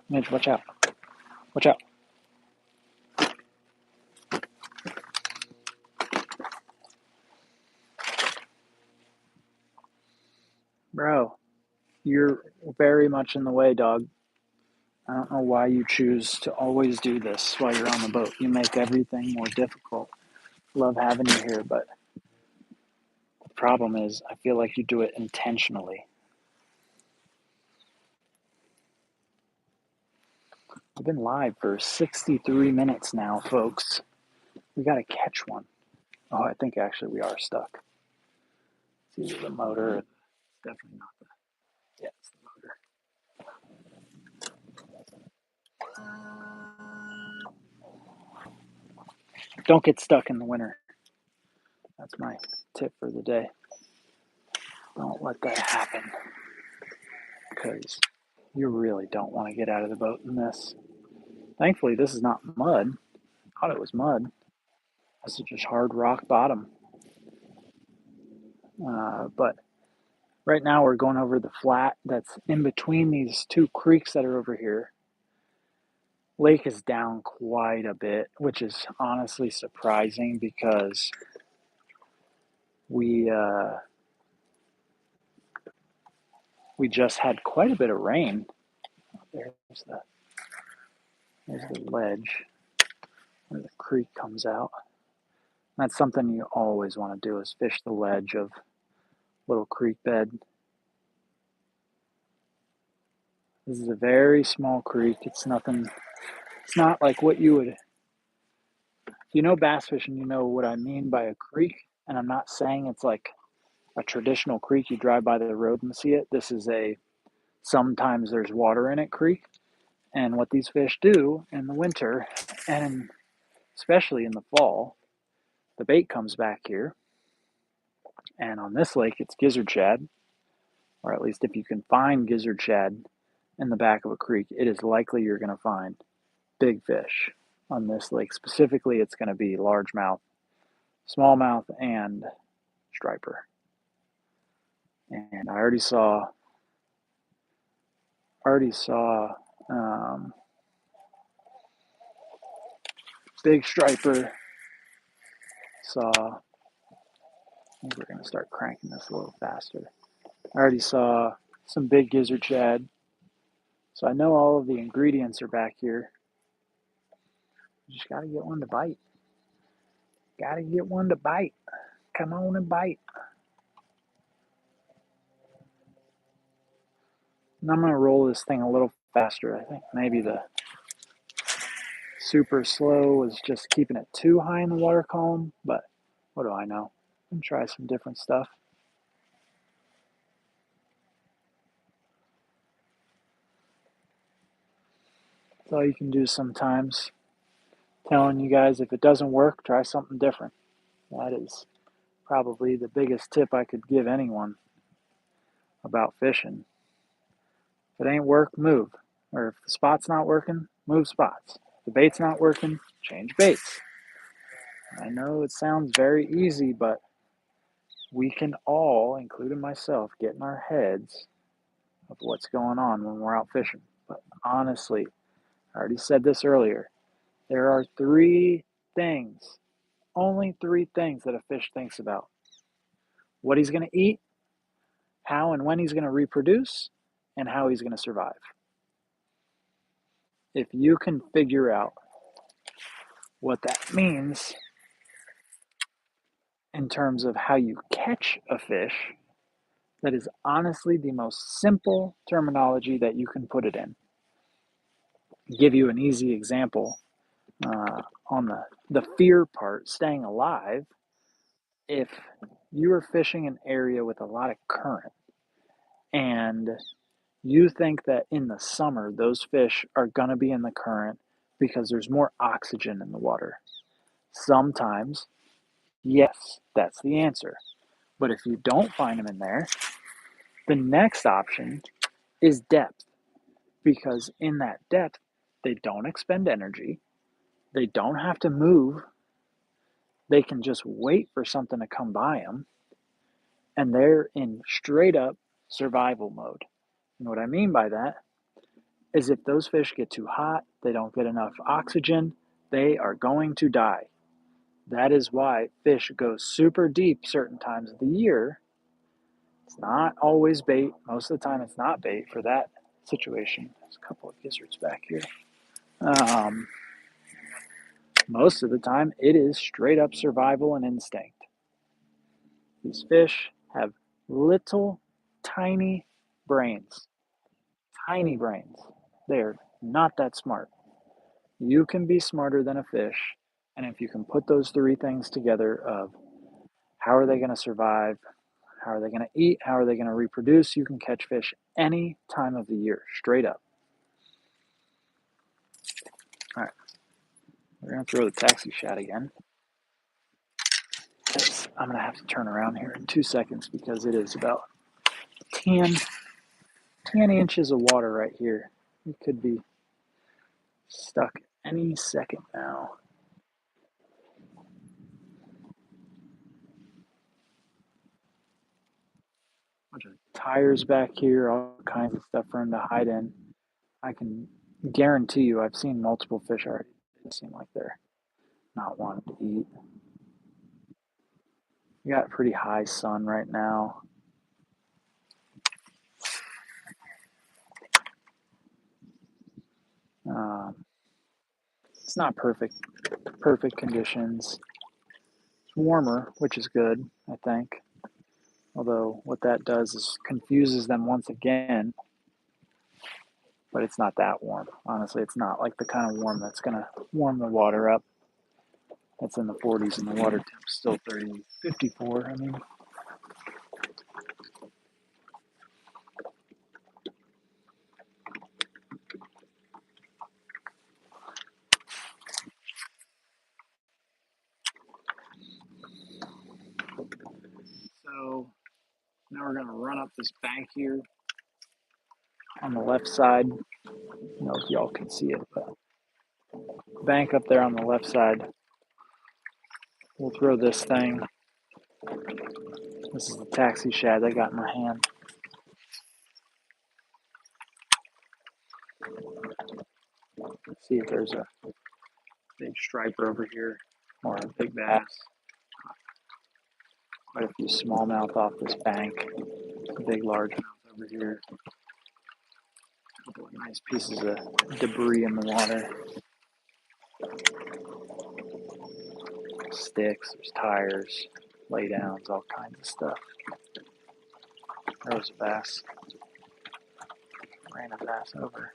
Midge, watch out. Watch out. Bro, you're very much in the way, dog. I don't know why you choose to always do this while you're on the boat. You make everything more difficult. Love having you here, but the problem is I feel like you do it intentionally. We've been live for 63 minutes now, folks. We got to catch one. Oh, I think actually we are stuck. It's either the motor. It's definitely not the. Yeah, it's the motor. Don't get stuck in the winter. That's my tip for the day. Don't let that happen, because you really don't want to get out of the boat in this. Thankfully, this is not mud. I thought it was mud. This is just hard rock bottom. But right now we're going over the flat that's in between these two creeks that are over here. Lake is down quite a bit, which is honestly surprising because we just had quite a bit of rain. There's the ledge where the creek comes out. That's something you always want to do, is fish the ledge of little creek bed. This is a very small creek. It's nothing. It's not like what you would. If you know bass fishing, you know what I mean by a creek. And I'm not saying it's like a traditional creek you drive by the road and see it. This is a sometimes there's water in it creek. And what these fish do in the winter, and especially in the fall, the bait comes back here. And on this lake, it's gizzard shad, or at least if you can find gizzard shad in the back of a creek, it is likely you're going to find big fish on this lake. Specifically, it's going to be largemouth, smallmouth, and striper. And I already saw big striper, saw, I think we're going to start cranking this a little faster. I already saw some big gizzard shad. So I know all of the ingredients are back here. You just got to get one to bite. Got to get one to bite. Come on and bite. And I'm going to roll this thing a little faster. I think maybe the super slow was just keeping it too high in the water column, but what do I know? I'm going to try some different stuff. That's all you can do sometimes. Telling you guys, if it doesn't work, try something different. That is probably the biggest tip I could give anyone about fishing. If it ain't work, move. Or if the spot's not working, move spots. If the bait's not working, change baits. I know it sounds very easy, but we can all, including myself, get in our heads of what's going on when we're out fishing. But honestly, I already said this earlier, there are three things, only three things that a fish thinks about. What he's going to eat, how and when he's going to reproduce, and how he's going to survive. If you can figure out what that means in terms of how you catch a fish, that is honestly the most simple terminology that you can put it in. Give you an easy example on the fear part, staying alive. If you are fishing an area with a lot of current and you think that in the summer those fish are going to be in the current because there's more oxygen in the water, sometimes, yes, that's the answer. But if you don't find them in there, the next option is depth, because in that depth, they don't expend energy, they don't have to move, they can just wait for something to come by them, and they're in straight up survival mode. And what I mean by that is if those fish get too hot, they don't get enough oxygen, they are going to die. That is why fish go super deep certain times of the year. It's not always bait. Most of the time it's not bait for that situation. There's a couple of gizzards back here. Most of the time it is straight up survival and instinct. These fish have little tiny brains. Tiny brains. They're not that smart. You can be smarter than a fish, and if you can put those three things together of how are they going to survive, how are they going to eat, how are they going to reproduce, you can catch fish any time of the year, straight up. All right, we're going to throw the taxi shad again. I'm going to have to turn around here in 2 seconds because it is about 10 inches of water right here. It could be stuck any second now. Bunch of tires back here, all kinds of stuff for him to hide in. I can guarantee you I've seen multiple fish already. It seem like they're not wanting to eat. We got pretty high sun right now. It's not perfect conditions. It's warmer, which is good, I think. Although what that does is confuses them once again. But it's not that warm. Honestly, it's not like the kind of warm that's going to warm the water up. That's in the 40s and the water temp's still 54. I mean, so now we're going to run up this bank here on the left side. I don't know if y'all can see it, but bank up there on the left side. We'll throw this thing. This is the taxi shad I got in my hand. Let's see if there's a big striper over here or a big bass. quite a few smallmouth off this bank. Some big largemouth over here. A couple of nice pieces of debris in the water. Sticks, there's tires, laydowns, all kinds of stuff. There was a bass. Ran a bass over.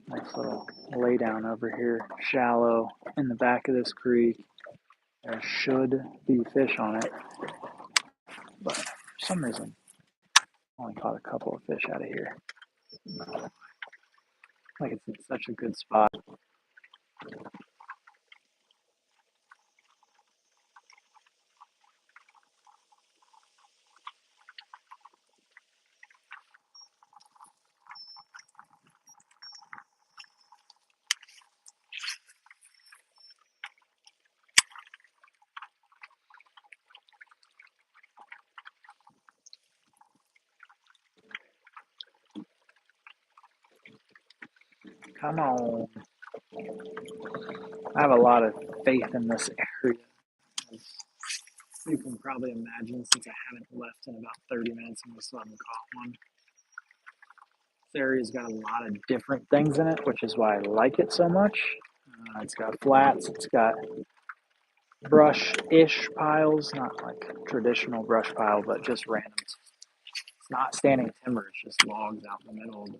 Nice little lay down over here, shallow in the back of this creek. There should be fish on it, but for some reason, I only caught a couple of fish out of here. Like it's in such a good spot. Come on. I have a lot of faith in this area. As you can probably imagine, since I haven't left in about 30 minutes and we still haven't caught one. This area's got a lot of different things in it, which is why I like it so much. It's got flats, it's got brush-ish piles, not like traditional brush pile, but just random. It's not standing timber, it's just logs out in the middle of the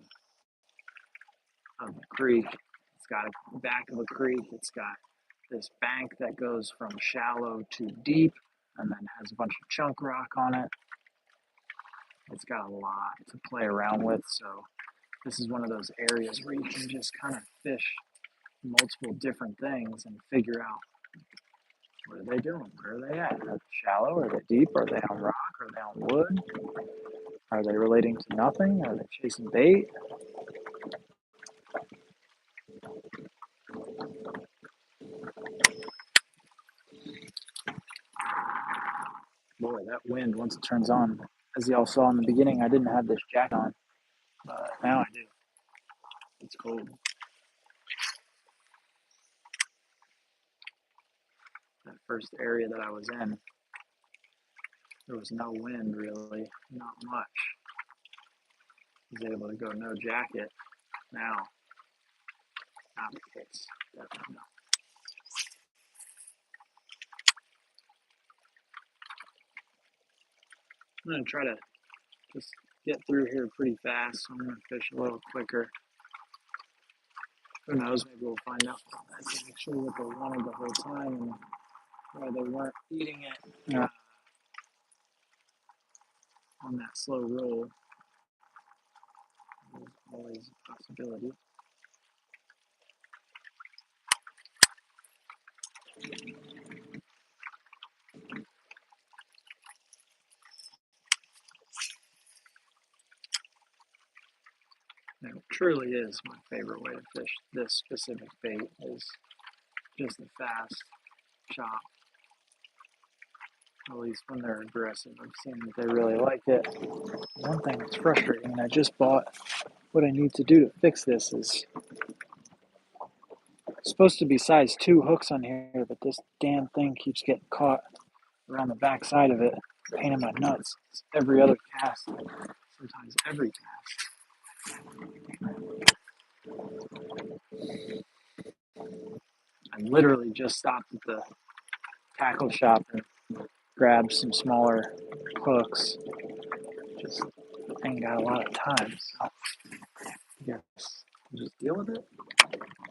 creek. It's got a back of a creek, it's got this bank that goes from shallow to deep and then has a bunch of chunk rock on it. It's got a lot to play around with, so this is one of those areas where you can just kind of fish multiple different things and figure out what are they doing, where are they at, are they shallow, are they deep, are they on rock, are they on wood, are they relating to nothing, are they chasing bait? Boy, that wind, once it turns on, as y'all saw in the beginning, I didn't have this jacket on, but now I do. It's cold. That first area that I was in, there was no wind really, not much. I was able to go no jacket. Now, not the case. Definitely not. I'm going to try to just get through here pretty fast, so I'm going to fish a little quicker. Who knows, maybe we'll find out that's actually what they wanted the whole time and why they weren't eating it on that slow roll. There's always a possibility. And it truly is my favorite way to fish this specific bait is just a fast chop. At least when they're aggressive. I've seen that they really like it. One thing that's frustrating, and I just bought what I need to do to fix this, is supposed to be size 2 hooks on here, but this damn thing keeps getting caught around the back side of it, pain in my nuts. It's every other cast, sometimes every cast. I literally just stopped at the tackle shop and grabbed some smaller hooks. Just ain't got a lot of time, so yes, just deal with it.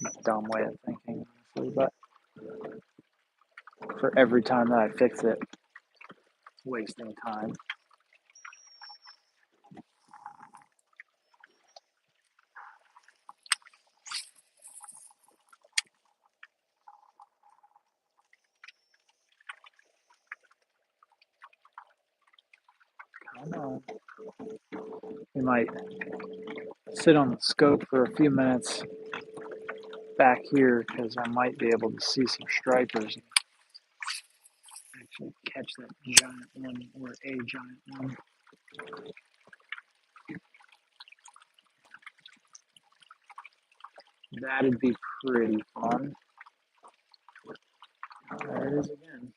That's a dumb way of thinking, honestly, but for every time that I fix it, it's wasting time. I don't know. We might sit on the scope for a few minutes back here because I might be able to see some stripers and Actually catch that giant one or a giant one. That'd be pretty fun. There it is again.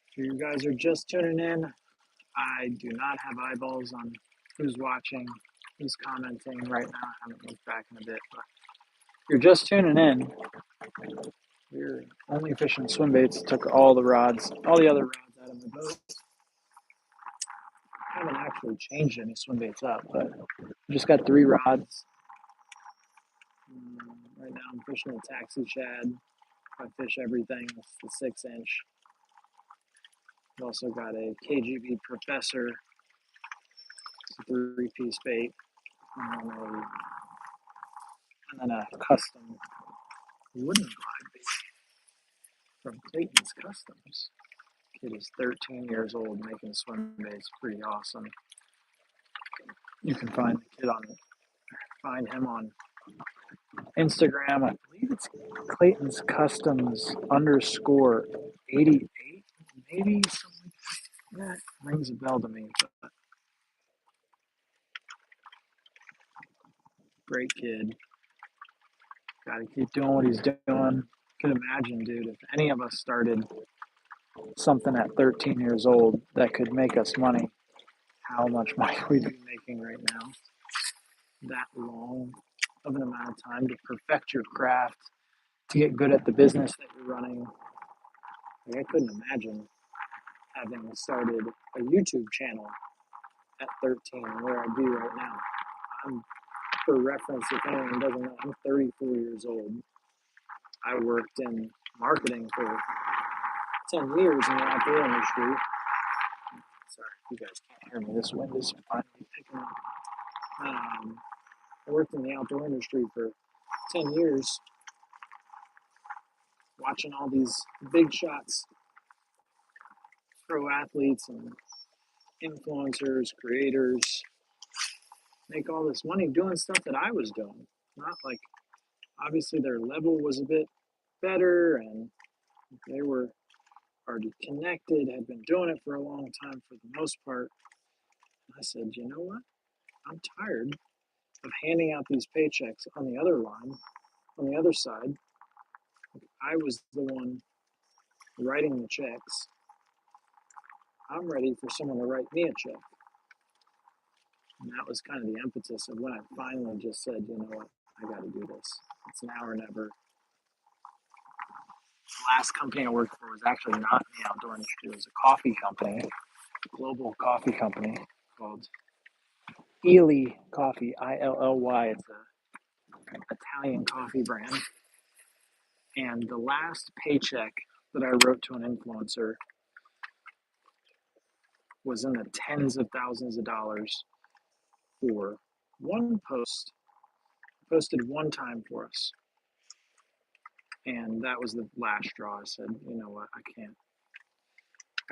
If you guys are just tuning in, I do not have eyeballs on who's watching, who's commenting right now. I haven't looked back in a bit, but if you're just tuning in, we're only fishing swim baits. Took all the rods, all the other rods out of the boat. I haven't actually changed any swim baits up, but just got 3 rods. Right now I'm fishing a taxi shad. I fish everything. It's the 6-inch. I've also got a KGB Professor. It's a 3-piece bait. And then a custom wooden glide bait from Clayton's Customs. Kid is 13 years old, making swim baits. Pretty awesome. You can find him on Instagram. I believe it's Clayton's Customs _88, maybe something like that. Rings a bell to me. But great kid. Got to keep doing what he's doing. Can imagine, dude, if any of us started something at 13 years old that could make us money, how much money we'd be making right now. That long of an amount of time to perfect your craft, to get good at the business that you're running. Like, I couldn't imagine having started a YouTube channel at 13 where I do right now. For reference, if anyone doesn't know, I'm 34 years old. I worked in marketing for 10 years in the outdoor industry. Sorry if you guys can't hear me. This wind is finally picking up. I worked in the outdoor industry for 10 years, watching all these big shots, pro athletes and influencers, creators, make all this money doing stuff that I was doing. Not like, obviously their level was a bit better and they were already connected, had been doing it for a long time for the most part. And I said, you know what? I'm tired of handing out these paychecks on the other line, on the other side. I was the one writing the checks. I'm ready for someone to write me a check. And that was kind of the impetus of when I finally just said, you know what, I got to do this. It's now or never. The last company I worked for was actually not in the outdoor industry. It was a coffee company, a global coffee company called Illy Coffee, ILLY. It's an Italian coffee brand. And the last paycheck that I wrote to an influencer was in the tens of thousands of dollars for one post, posted one time for us. And that was the last straw. I said, you know what, I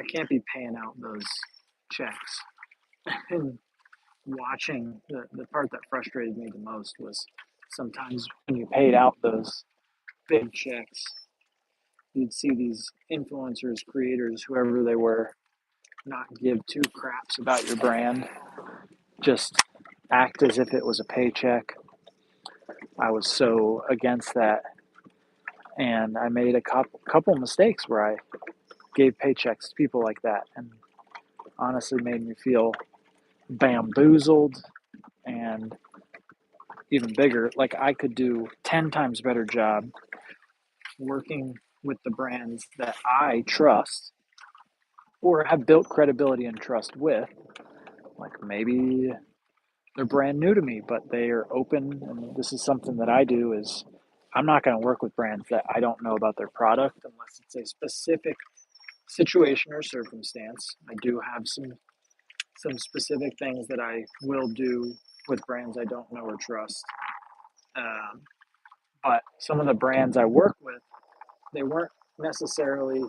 can't be paying out those checks. And watching, the part that frustrated me the most was sometimes when you paid out those big checks, you'd see these influencers, creators, whoever they were, not give 2 craps about your brand, just act as if it was a paycheck. I was so against that. And I made a couple mistakes where I gave paychecks to people like that, and honestly made me feel bamboozled and even bigger. Like I could do 10 times better job working with the brands that I trust or have built credibility and trust with. Like maybe they're brand new to me, but they are open. And this is something that I do is I'm not going to work with brands that I don't know about their product unless it's a specific situation or circumstance. I do have some specific things that I will do with brands I don't know or trust. But some of the brands I work with, they weren't necessarily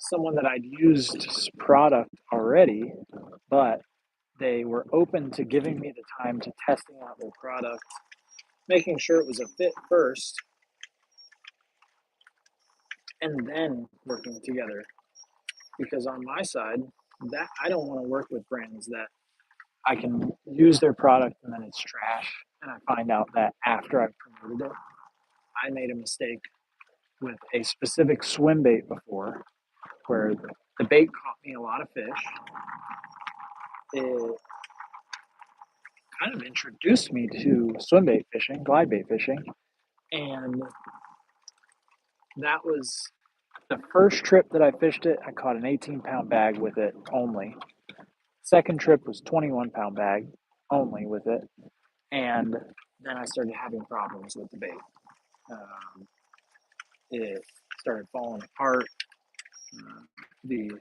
someone that I'd used product already, but they were open to giving me the time to testing out their product, making sure it was a fit first, and then working together. Because on my side, that I don't want to work with brands that I can use their product and then it's trash. And I find out that after I've promoted it, I made a mistake with a specific swim bait before where the bait caught me a lot of fish. It kind of introduced me to swim bait fishing, glide bait fishing. And that was the first trip that I fished it. I caught an 18-pound bag with it only. Second trip was 21-pound bag only with it. And then I started having problems with the bait. It started falling apart. The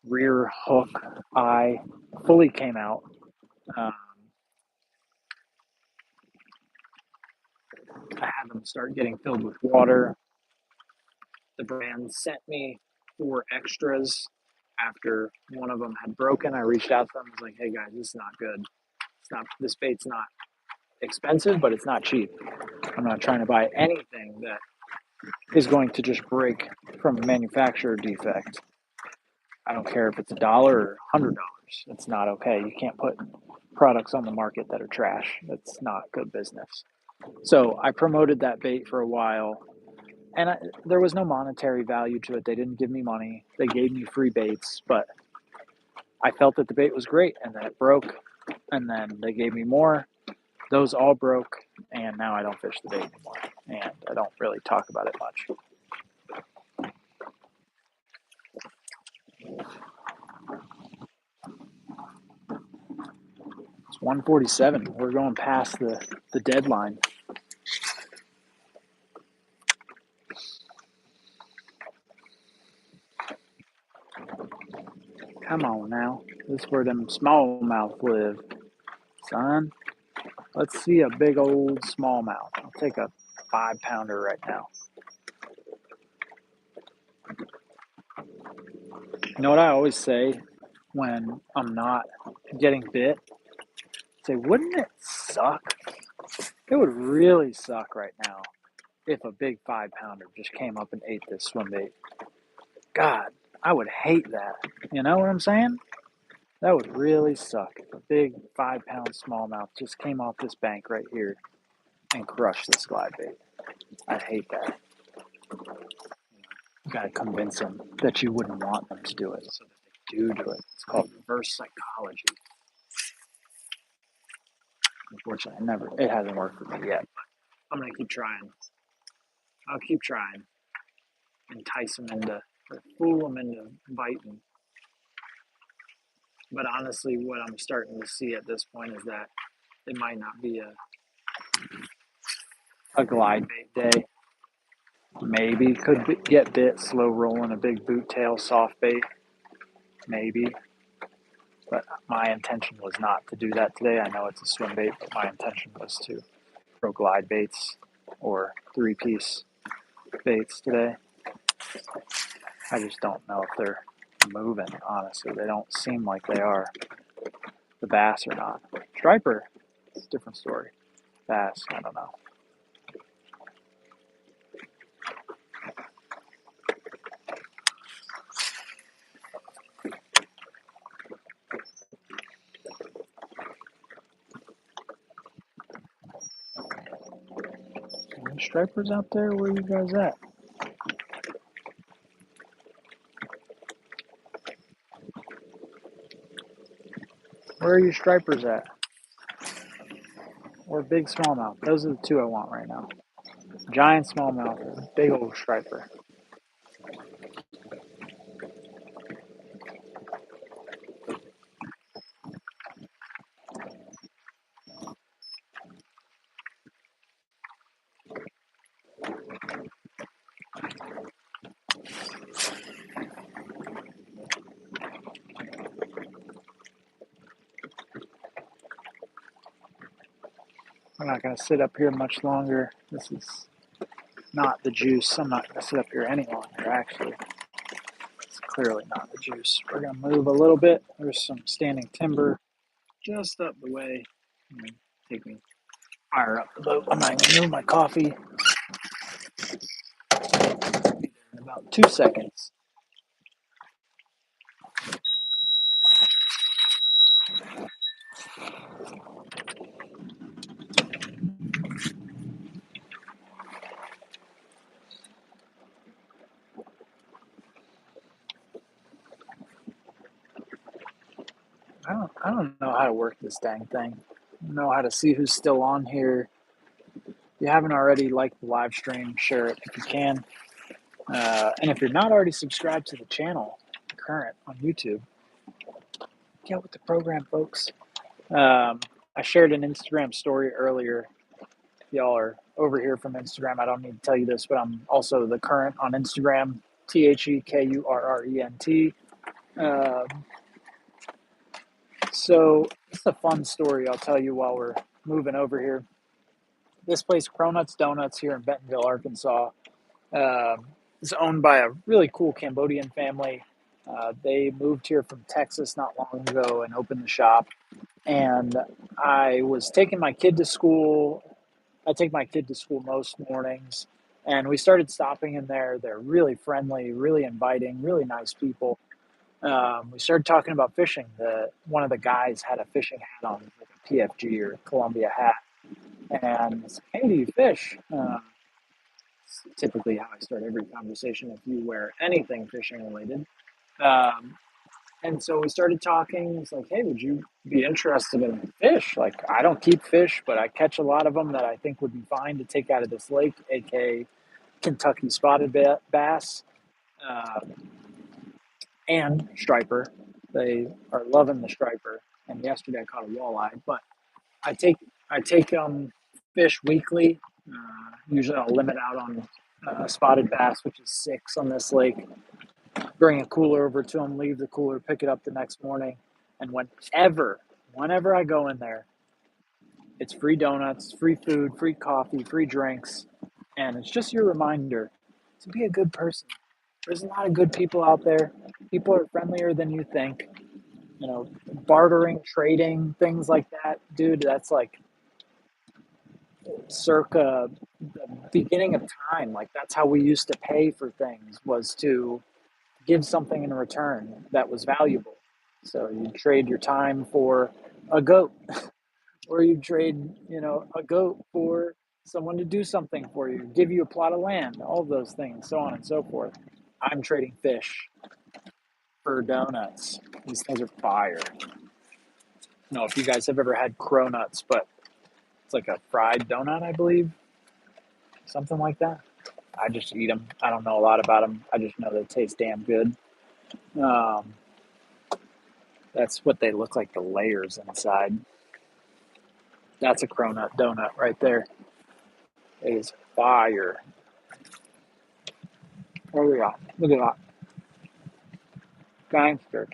rear hook eye fully came out. I had them start getting filled with water. The brand sent me 4 extras after one of them had broken. I reached out to them and was like, hey guys, this is not good. This bait's not expensive, but it's not cheap. I'm not trying to buy anything that is going to just break from a manufacturer defect. I don't care if it's $1 or $100. It's not okay. You can't put products on the market that are trash. That's not good business. So I promoted that bait for a while, and there was no monetary value to it. They didn't give me money. They gave me free baits, but I felt that the bait was great, and then it broke, and then they gave me more. Those all broke, and now I don't fish the bait anymore, and I don't really talk about it much. It's 1:47. We're going past the deadline. Come on now. This is where them smallmouth live, son. Let's see a big old smallmouth. I'll take a 5-pounder right now. You know what I always say when I'm not getting bit? Say, wouldn't it suck? It would really suck right now if a big 5-pounder just came up and ate this swim bait. God, I would hate that. You know what I'm saying? That would really suck if a big 5-pound smallmouth just came off this bank right here and crushed this glide bait. I'd hate that. You gotta convince them that you wouldn't want them to do it so that they do it. It's called reverse psychology. Unfortunately, it hasn't worked for me yet, but I'm gonna keep trying. I'll keep trying. Entice them fool them into biting. But honestly, what I'm starting to see at this point is that it might not be a glide bait day. Maybe could get bit slow rolling a big boot tail soft bait. Maybe. But my intention was not to do that today. I know it's a swim bait, but my intention was to throw glide baits or 3-piece baits today. I just don't know if they're moving, honestly. They don't seem like they are. The bass are not. Striper, it's a different story. Bass, I don't know. Any stripers out there? Where are you guys at? Where are your stripers at? Or big smallmouth? Those are the two I want right now. Giant smallmouth, big old striper. I'm not going to sit up here much longer. This is not the juice. I'm not going to sit up here any longer, actually. It's clearly not the juice. We're going to move a little bit. There's some standing timber. just up the way. Take me fire up the boat. I'm going to move my coffee in about 2 seconds. I don't know how to work this dang thing. I don't know how to see who's still on here. If you haven't already, like the live stream, share it if you can. And if you're not already subscribed to the channel, current on YouTube, get with the program, folks. I shared an Instagram story earlier. If y'all are over here from Instagram, I don't need to tell you this, but I'm also the current on Instagram, TheKurrent. So it's a fun story I'll tell you while we're moving over here. This place, Cronuts Donuts, here in Bentonville, Arkansas, is owned by a really cool Cambodian family. They moved here from Texas not long ago and opened the shop. And I was taking my kid to school. I take my kid to school most mornings. And we started stopping in there. They're really friendly, really inviting, really nice people. We started talking about fishing. One of the guys had a fishing hat on, like a PFG or Columbia hat. And I said, hey, do you fish? Typically how I start every conversation if you wear anything fishing related. Um, and so we started talking. It's like, hey, would you be interested in fish? Like, I don't keep fish, but I catch a lot of them that I think would be fine to take out of this lake, aka Kentucky spotted bass and striper. They are loving the striper. And yesterday I caught a walleye, but I take fish weekly. Usually I'll limit out on spotted bass, which is 6 on this lake. Bring a cooler over to them, leave the cooler, pick it up the next morning, and whenever I go in there, it's free donuts, free food, free coffee, free drinks, and it's just your reminder to be a good person. There's a lot of good people out there. People are friendlier than you think. You know, bartering, trading, things like that, dude. That's like circa the beginning of time. Like that's how we used to pay for things, was to give something in return that was valuable. So you trade your time for a goat, or you trade, a goat for someone to do something for you, give you a plot of land, all of those things, so on and so forth. I'm trading fish for donuts. These things are fire. I don't know if you guys have ever had cronuts, but it's like a fried donut, I believe, something like that. I just eat them. I don't know a lot about them. I just know they taste damn good. Um, that's what they look like, the layers inside. That's a cronut donut right there. It is fire. Oh yeah, look at that. Gangster.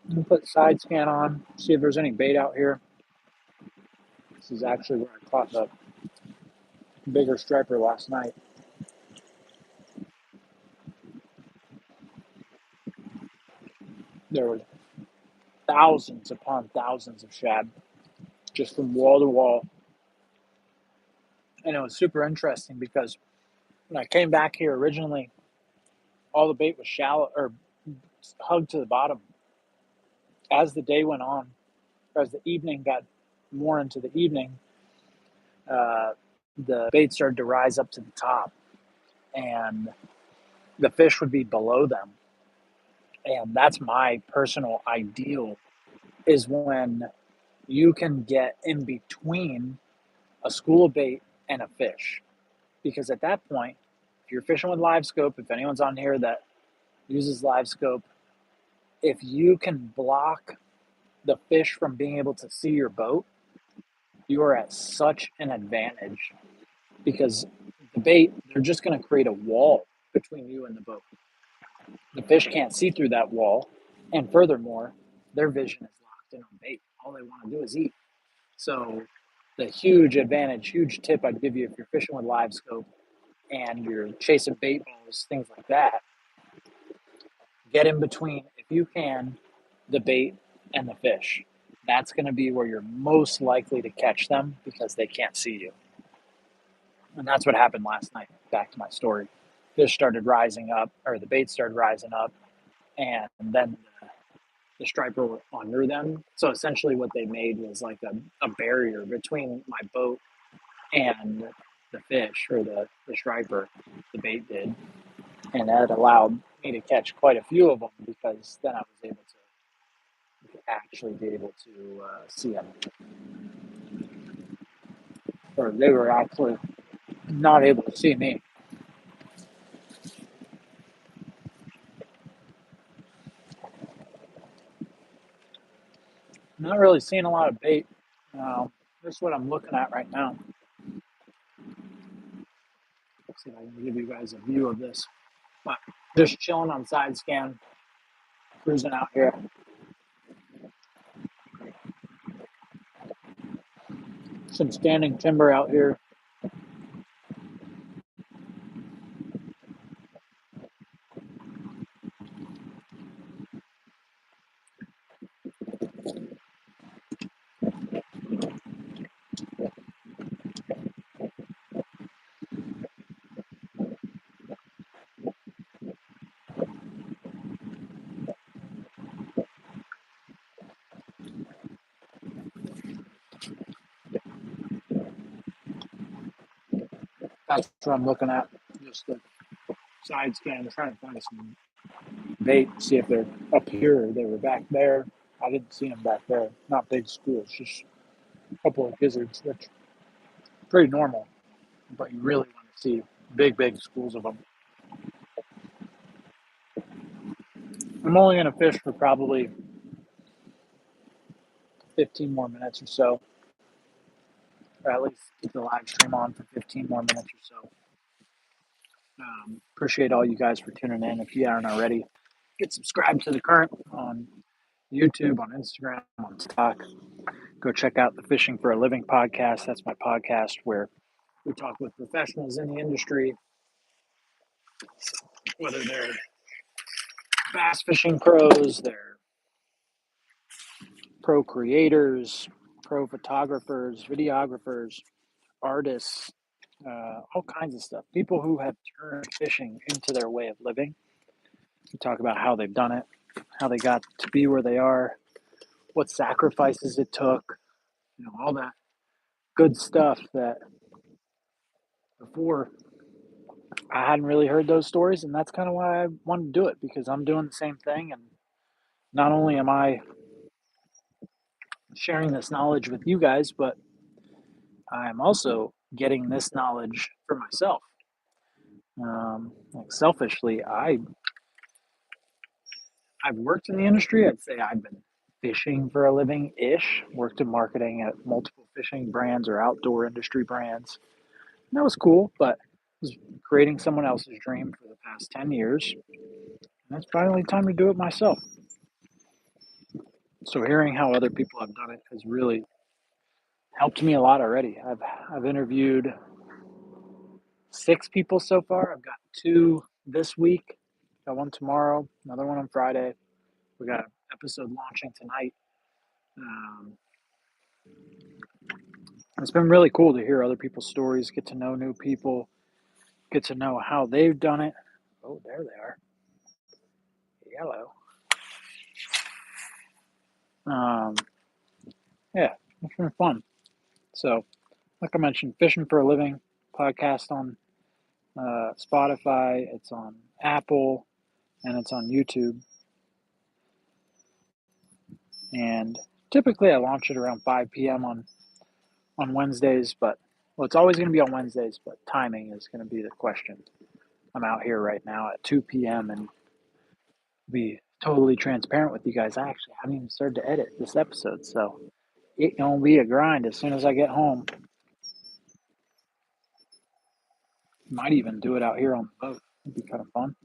Let me put side scan on, see if there's any bait out here. This is actually where I caught the bigger striper last night. There were thousands upon thousands of shad just from wall to wall. And it was super interesting because when I came back here originally, all the bait was shallow or hugged to the bottom. As the day went on, as the evening got more into the evening, uh, the bait started to rise up to the top, and the fish would be below them. And that's my personal ideal, is when you can get in between a school of bait and a fish. Because at that point, if you're fishing with live scope, if anyone's on here that uses live scope, if you can block the fish from being able to see your boat, you are at such an advantage, because the bait, they're just going to create a wall between you and the boat. The fish can't see through that wall, and furthermore, their vision is locked in on bait. All they want to do is eat. So the huge advantage, huge tip I'd give you if you're fishing with live scope and you're chasing bait balls, things like that, get in between, if you can, the bait and the fish. That's going to be where you're most likely to catch them because they can't see you. And that's what happened last night. Back to my story. Fish started rising up, or the bait started rising up, and then the striper were under them. So essentially, what they made was like a barrier between my boat and the fish, or the striper. The bait did. And that allowed me to catch quite a few of them because then I was able to actually be able to see them. Or they were actually not able to see me. I'm not really seeing a lot of bait. This is what I'm looking at right now. Let's see if I can give you guys a view of this. But just chilling on side scan, cruising out here. Some standing timber out here. That's what I'm looking at. Just the side scan, trying to find some bait, see if they're up here or they were back there. I didn't see them back there. Not big schools, just a couple of gizzards, which is pretty normal. But you really want to see big schools of them. I'm only going to fish for probably 15 more minutes or so, or at least keep the live stream on for 15 more minutes or so. Appreciate all you guys for tuning in. If you aren't already, get subscribed to the current on YouTube, on Instagram, on TikTok. Go check out the Fishing for a Living podcast. That's my podcast where we talk with professionals in the industry, whether they're bass fishing pros, they're pro creators, pro photographers, videographers, artists, all kinds of stuff. People who have turned fishing into their way of living. We talk about how they've done it, how they got to be where they are, what sacrifices it took, all that good stuff that before I hadn't really heard those stories. And that's kind of why I wanted to do it, because I'm doing the same thing. And not only am I sharing this knowledge with you guys, but I'm also getting this knowledge for myself. Like selfishly, I've worked in the industry. I'd say I've been fishing for a living ish, worked in marketing at multiple fishing brands or outdoor industry brands. And that was cool, but I was creating someone else's dream for the past 10 years. And it's finally time to do it myself. So hearing how other people have done it has really helped me a lot already. I've interviewed 6 people so far. I've got 2 this week. Got one tomorrow, another one on Friday. We got an episode launching tonight. It's been really cool to hear other people's stories, get to know new people, get to know how they've done it. Oh, there they are. Yellow. Yeah, it's been fun. So, like I mentioned, Fishing for a Living podcast on Spotify, it's on Apple, and it's on YouTube. And typically I launch it around 5 p.m. on Wednesdays, but well, it's always going to be on Wednesdays, but timing is going to be the question. I'm out here right now at 2 p.m. and be totally transparent with you guys. I actually haven't even started to edit this episode, so it's going to be a grind as soon as I get home. Might even do it out here on the boat. It'd be kind of fun.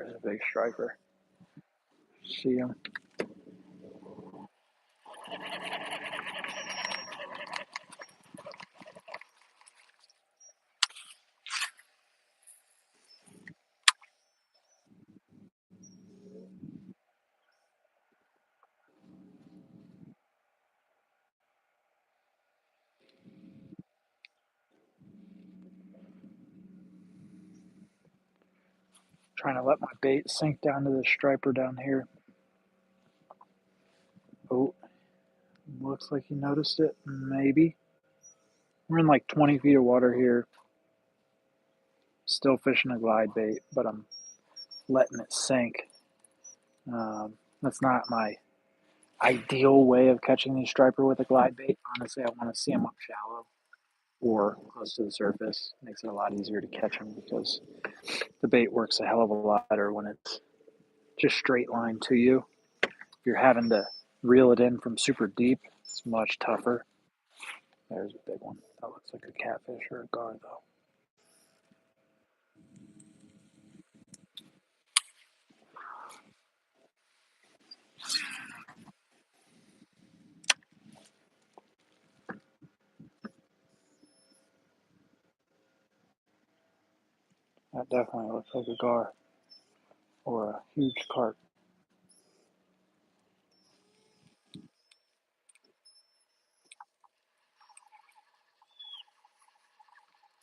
There's a big striper. See him? Trying to let my bait sink down to the striper down here. Oh, looks like he noticed it. Maybe. We're in like 20 feet of water here. Still fishing a glide bait, but I'm letting it sink. That's not my ideal way of catching these striper with a glide bait. Honestly, I want to see them up shallow or close to the surface. Makes it a lot easier to catch them because the bait works a hell of a lot better when it's just straight line to you. If you're having to reel it in from super deep, it's much tougher. There's a big one. That looks like a catfish or a gar, though. That definitely looks like a gar or a huge carp.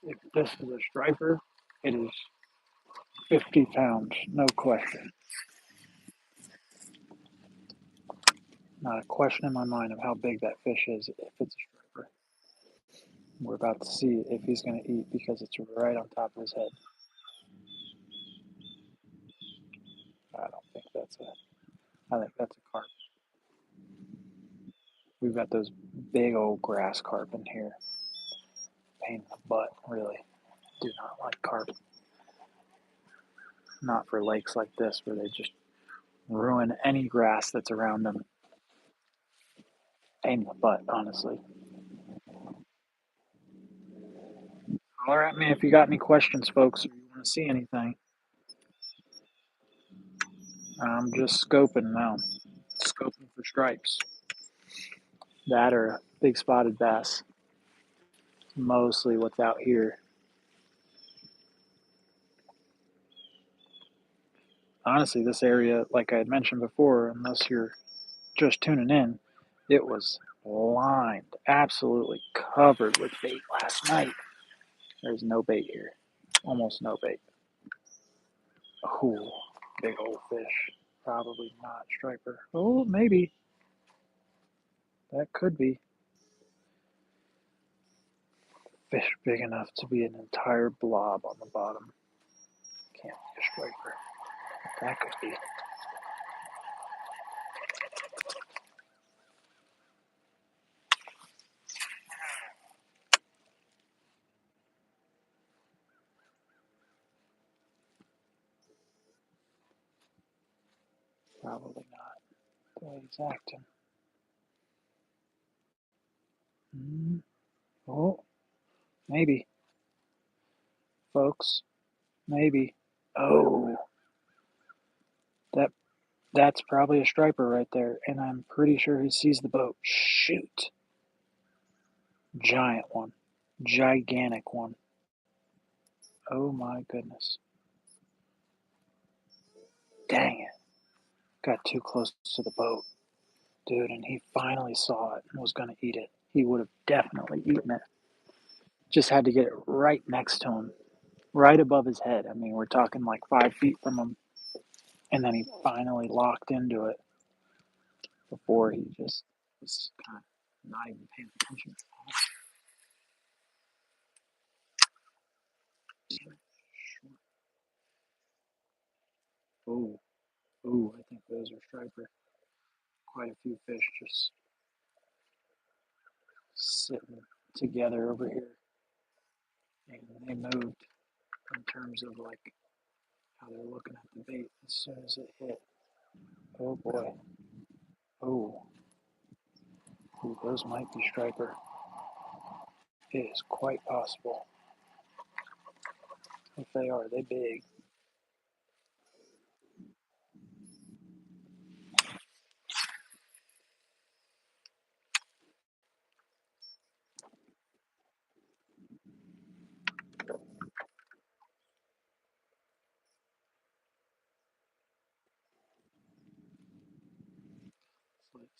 If this is a striper, it is 50 pounds, no question. Not a question in my mind of how big that fish is if it's a striper. We're about to see if he's going to eat because it's right on top of his head. I don't think that's a. I think that's a carp. We've got those big old grass carp in here. Pain in the butt, really. Do not like carp. Not for lakes like this where they just ruin any grass that's around them. Pain in the butt, honestly. Holler at me if you got any questions, folks, or you want to see anything. I'm just scoping now. Scoping for stripes. That or a big spotted bass. Mostly what's out here. Honestly, this area, like I had mentioned before, unless you're just tuning in, it was lined, absolutely covered with bait last night. There's no bait here. Almost no bait. Oh, big old fish. Probably not striper. Oh, maybe. That could be. Fish big enough to be an entire blob on the bottom. Can't be a striper. That could be. Probably not. The way he's acting. Oh, maybe. Folks, maybe. Oh, that that's probably a striper right there, and I'm pretty sure he sees the boat. Shoot. Giant one. Gigantic one. Oh my goodness. Dang it. Got too close to the boat. Dude, and he finally saw it and was going to eat it. He would have definitely eaten it. Just had to get it right next to him, right above his head. I mean, we're talking like 5 feet from him. And then he finally locked into it before he just was kind of not even paying attention. Oh, oh, I think those are striper. Quite a few fish just sitting together over here. And they moved in terms of like how they're looking at the bait as soon as it hit. Oh boy. Oh. Ooh, those might be striper. It is quite possible. If they are, they big.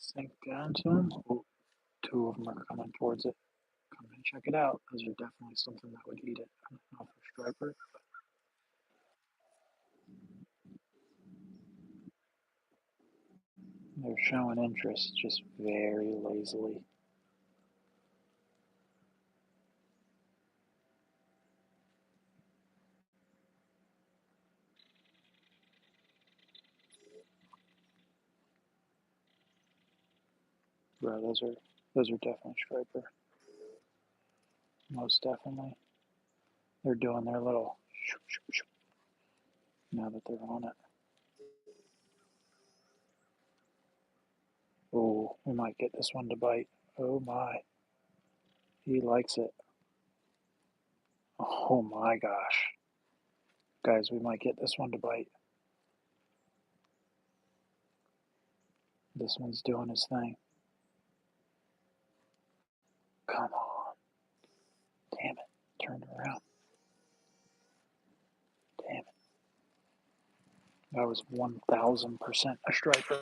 Sink down to them. Oh, two of them are coming towards it. Come and check it out. Those are definitely something that would eat it. I don't know for striper. They're showing interest just very lazily. Bro, those are definitely striper. Most definitely. They're doing their little shoop, shoop, shoop now that they're on it. Oh, we might get this one to bite. Oh my. He likes it. Oh my gosh. Guys, we might get this one to bite. This one's doing his thing. Come on. Damn it. Turn around. Damn it. That was 1000% a striper.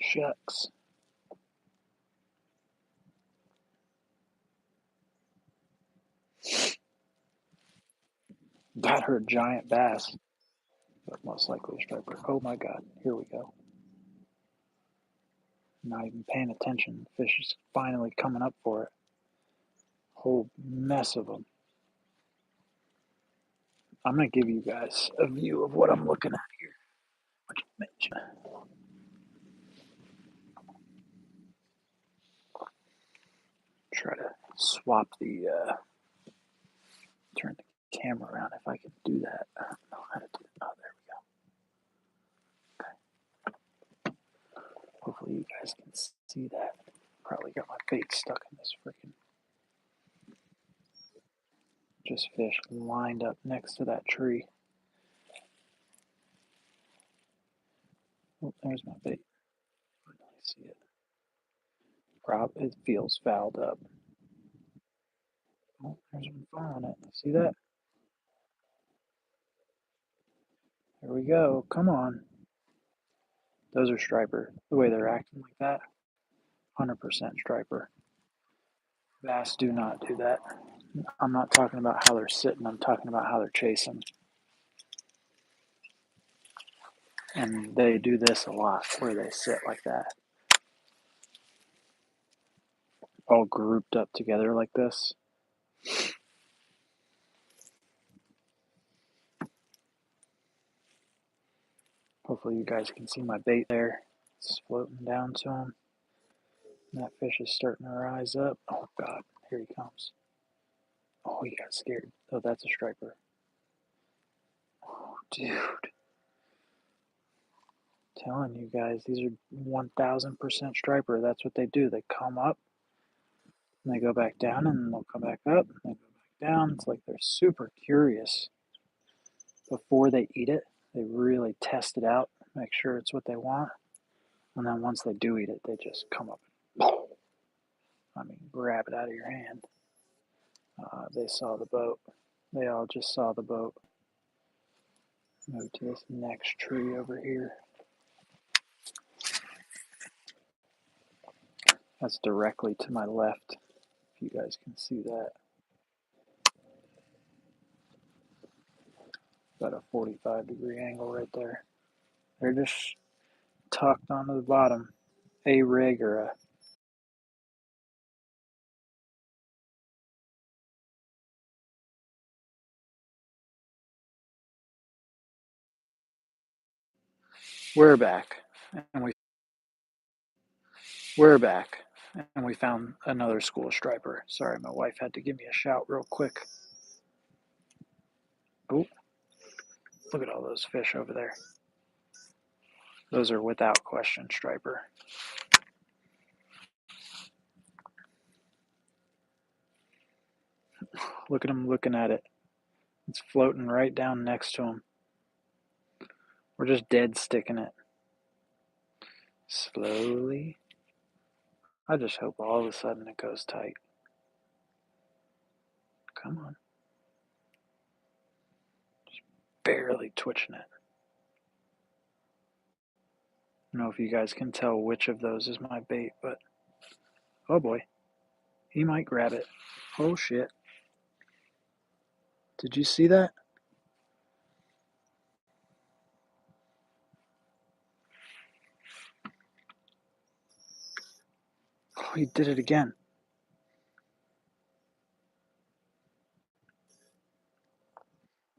Shucks. Got her giant bass, but most likely a striper. Oh my god, here we go. Not even paying attention. Fish is finally coming up for it. Whole mess of them. I'm going to give you guys a view of what I'm looking at here. Try to swap the, turn the camera around if I can do that. I don't know how to do it. Oh, there we go. Okay. Hopefully you guys can see that. Probably got my bait stuck in this freaking just fish lined up next to that tree. Oh, there's my bait. I see it. It feels fouled up. Oh, there's one following it. See that? There we go. Come on. Those are striper. The way they're acting like that, 100% striper. Bass do not do that. I'm not talking about how they're sitting. I'm talking about how they're chasing. And they do this a lot, where they sit like that, all grouped up together like this. Hopefully you guys can see my bait there. It's floating down to him. And that fish is starting to rise up. Oh god, here he comes. Oh, he got scared. Oh, that's a striper. Oh, dude. Telling you guys, these are 1000% striper. That's what they do. They come up, and they go back down, and then they'll come back up, and they go back down. It's like they're super curious. Before they eat it, they really test it out, make sure it's what they want. And then once they do eat it, they just come up and grab it out of your hand. They saw the boat. They all just saw the boat. Move to this next tree over here. That's directly to my left, if you guys can see that. About a 45-degree angle right there. They're just tucked onto the bottom. A rig or a we're back, and we're back, and we found another school striper. Sorry, my wife had to give me a shout real quick. Oh, look at all those fish over there. Those are without question striper. Look at him looking at it. It's floating right down next to him. We're just dead sticking it. Slowly. I just hope all of a sudden it goes tight. Come on. Just barely twitching it. don't know if you guys can tell which of those is my bait, but oh boy, he might grab it. Oh shit. Did you see that? Oh, he did it again.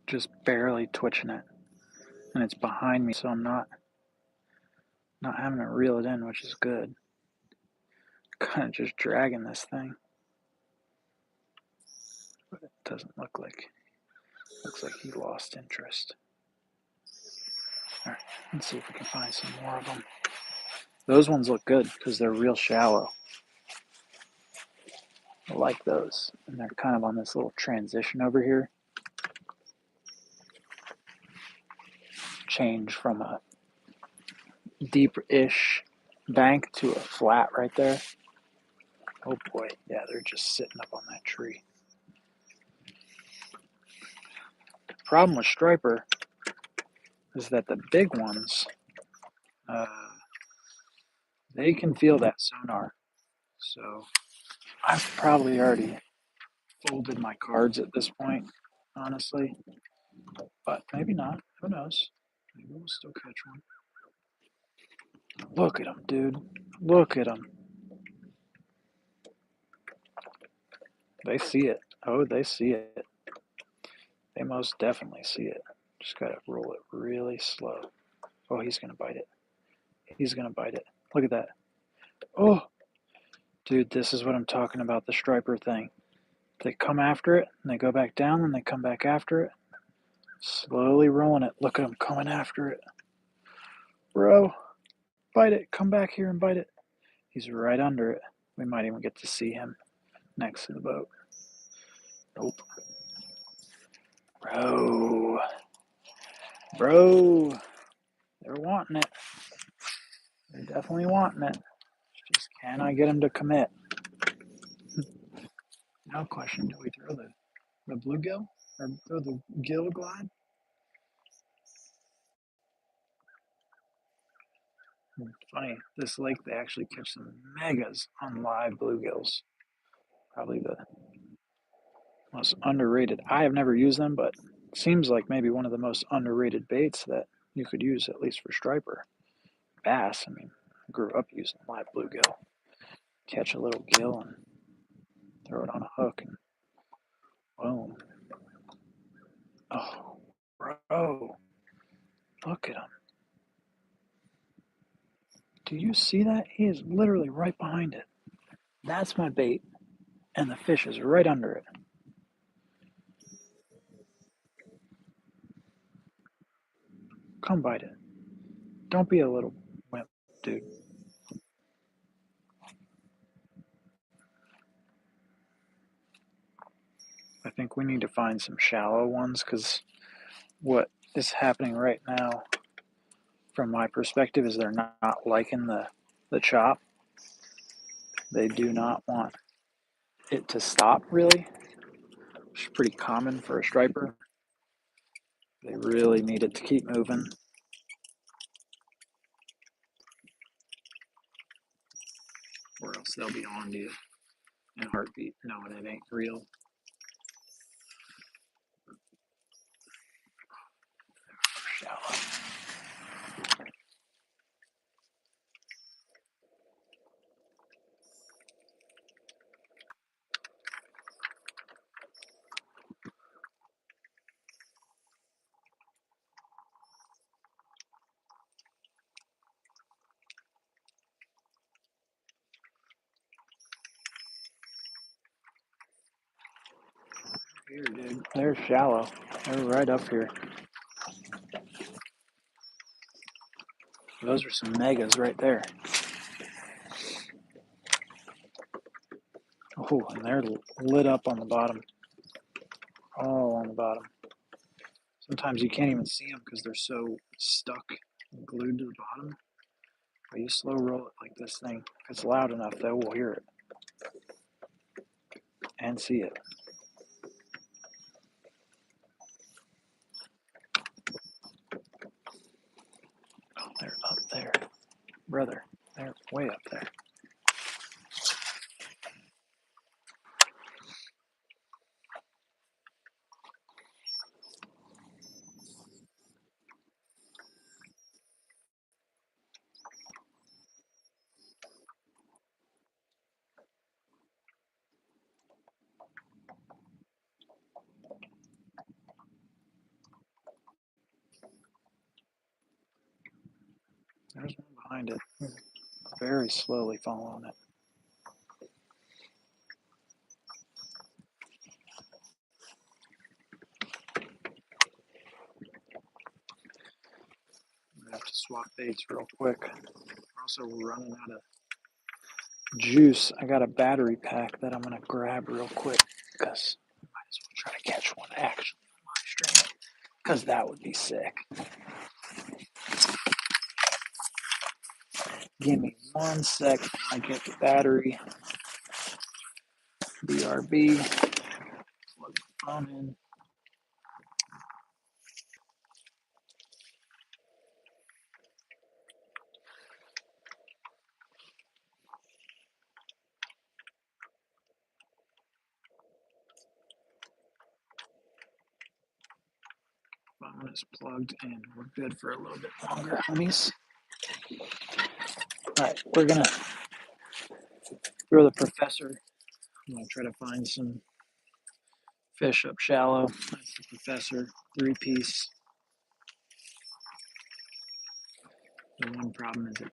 Just barely twitching it. And it's behind me, so I'm not having to reel it in, which is good. Kind of just dragging this thing. But it doesn't look like, looks like he lost interest. All right, let's see if we can find some more of them. Those ones look good because they're real shallow. I like those. And they're kind of on this little transition over here. Change from a deep-ish bank to a flat right there. Oh boy, yeah, they're just sitting up on that tree. The problem with striper is that the big ones, they can feel that sonar. So I've probably already folded my cards at this point, honestly. But maybe not. Who knows? Maybe we'll still catch one. Look at them, dude. Look at them. They see it. Oh, they see it. They most definitely see it. Just gotta roll it really slow. Oh, he's gonna bite it. He's gonna bite it. Look at that. Oh, dude, this is what I'm talking about, the striper thing. They come after it, and they go back down, and they come back after it. Slowly rolling it. Look at him coming after it. Bro, bite it. Come back here and bite it. He's right under it. We might even get to see him next to the boat. Nope. Bro, they're wanting it. They're definitely wanting it. Just can I get him to commit? Now question, do we throw the bluegill? Or throw the gill glide? Funny, this lake they actually catch some megas on live bluegills. Probably the most underrated. I have never used them, but seems like maybe one of the most underrated baits that you could use, at least for striper. Bass, I mean, I grew up using live bluegill. Catch a little gill and throw it on a hook and boom. Oh, bro. Look at him. Do you see that? He is literally right behind it. That's my bait, and the fish is right under it. Come bite it. Don't be a little wimp, dude. I think we need to find some shallow ones because what is happening right now, from my perspective, is they're not liking the chop. They do not want it to stop, really, which is pretty common for a striper. They really need it to keep moving. Or else they'll be on to you in a heartbeat, knowing it ain't real. Shallow. Here, dude. They're shallow. They're right up here. Those are some megas right there. Oh, and they're lit up on the bottom. All on the bottom. Sometimes you can't even see them because they're so stuck and glued to the bottom. But you slow roll it like this thing. If it's loud enough, they will hear it and see it. Oh, they're up there. brother. They're way up there. There's one behind it. Very slowly following it. I have to swap baits real quick. We're also running out of juice. I got a battery pack that I'm gonna grab real quick because I might as well try to catch one actually on live stream because that would be sick. Give me 1 sec. I get the battery. BRB. Plug the phone in. Phone is plugged and we're good for a little bit longer, homies. All right, we're gonna throw the professor. I'm gonna try to find some fish up shallow. That's the professor, 3-piece. The one problem is it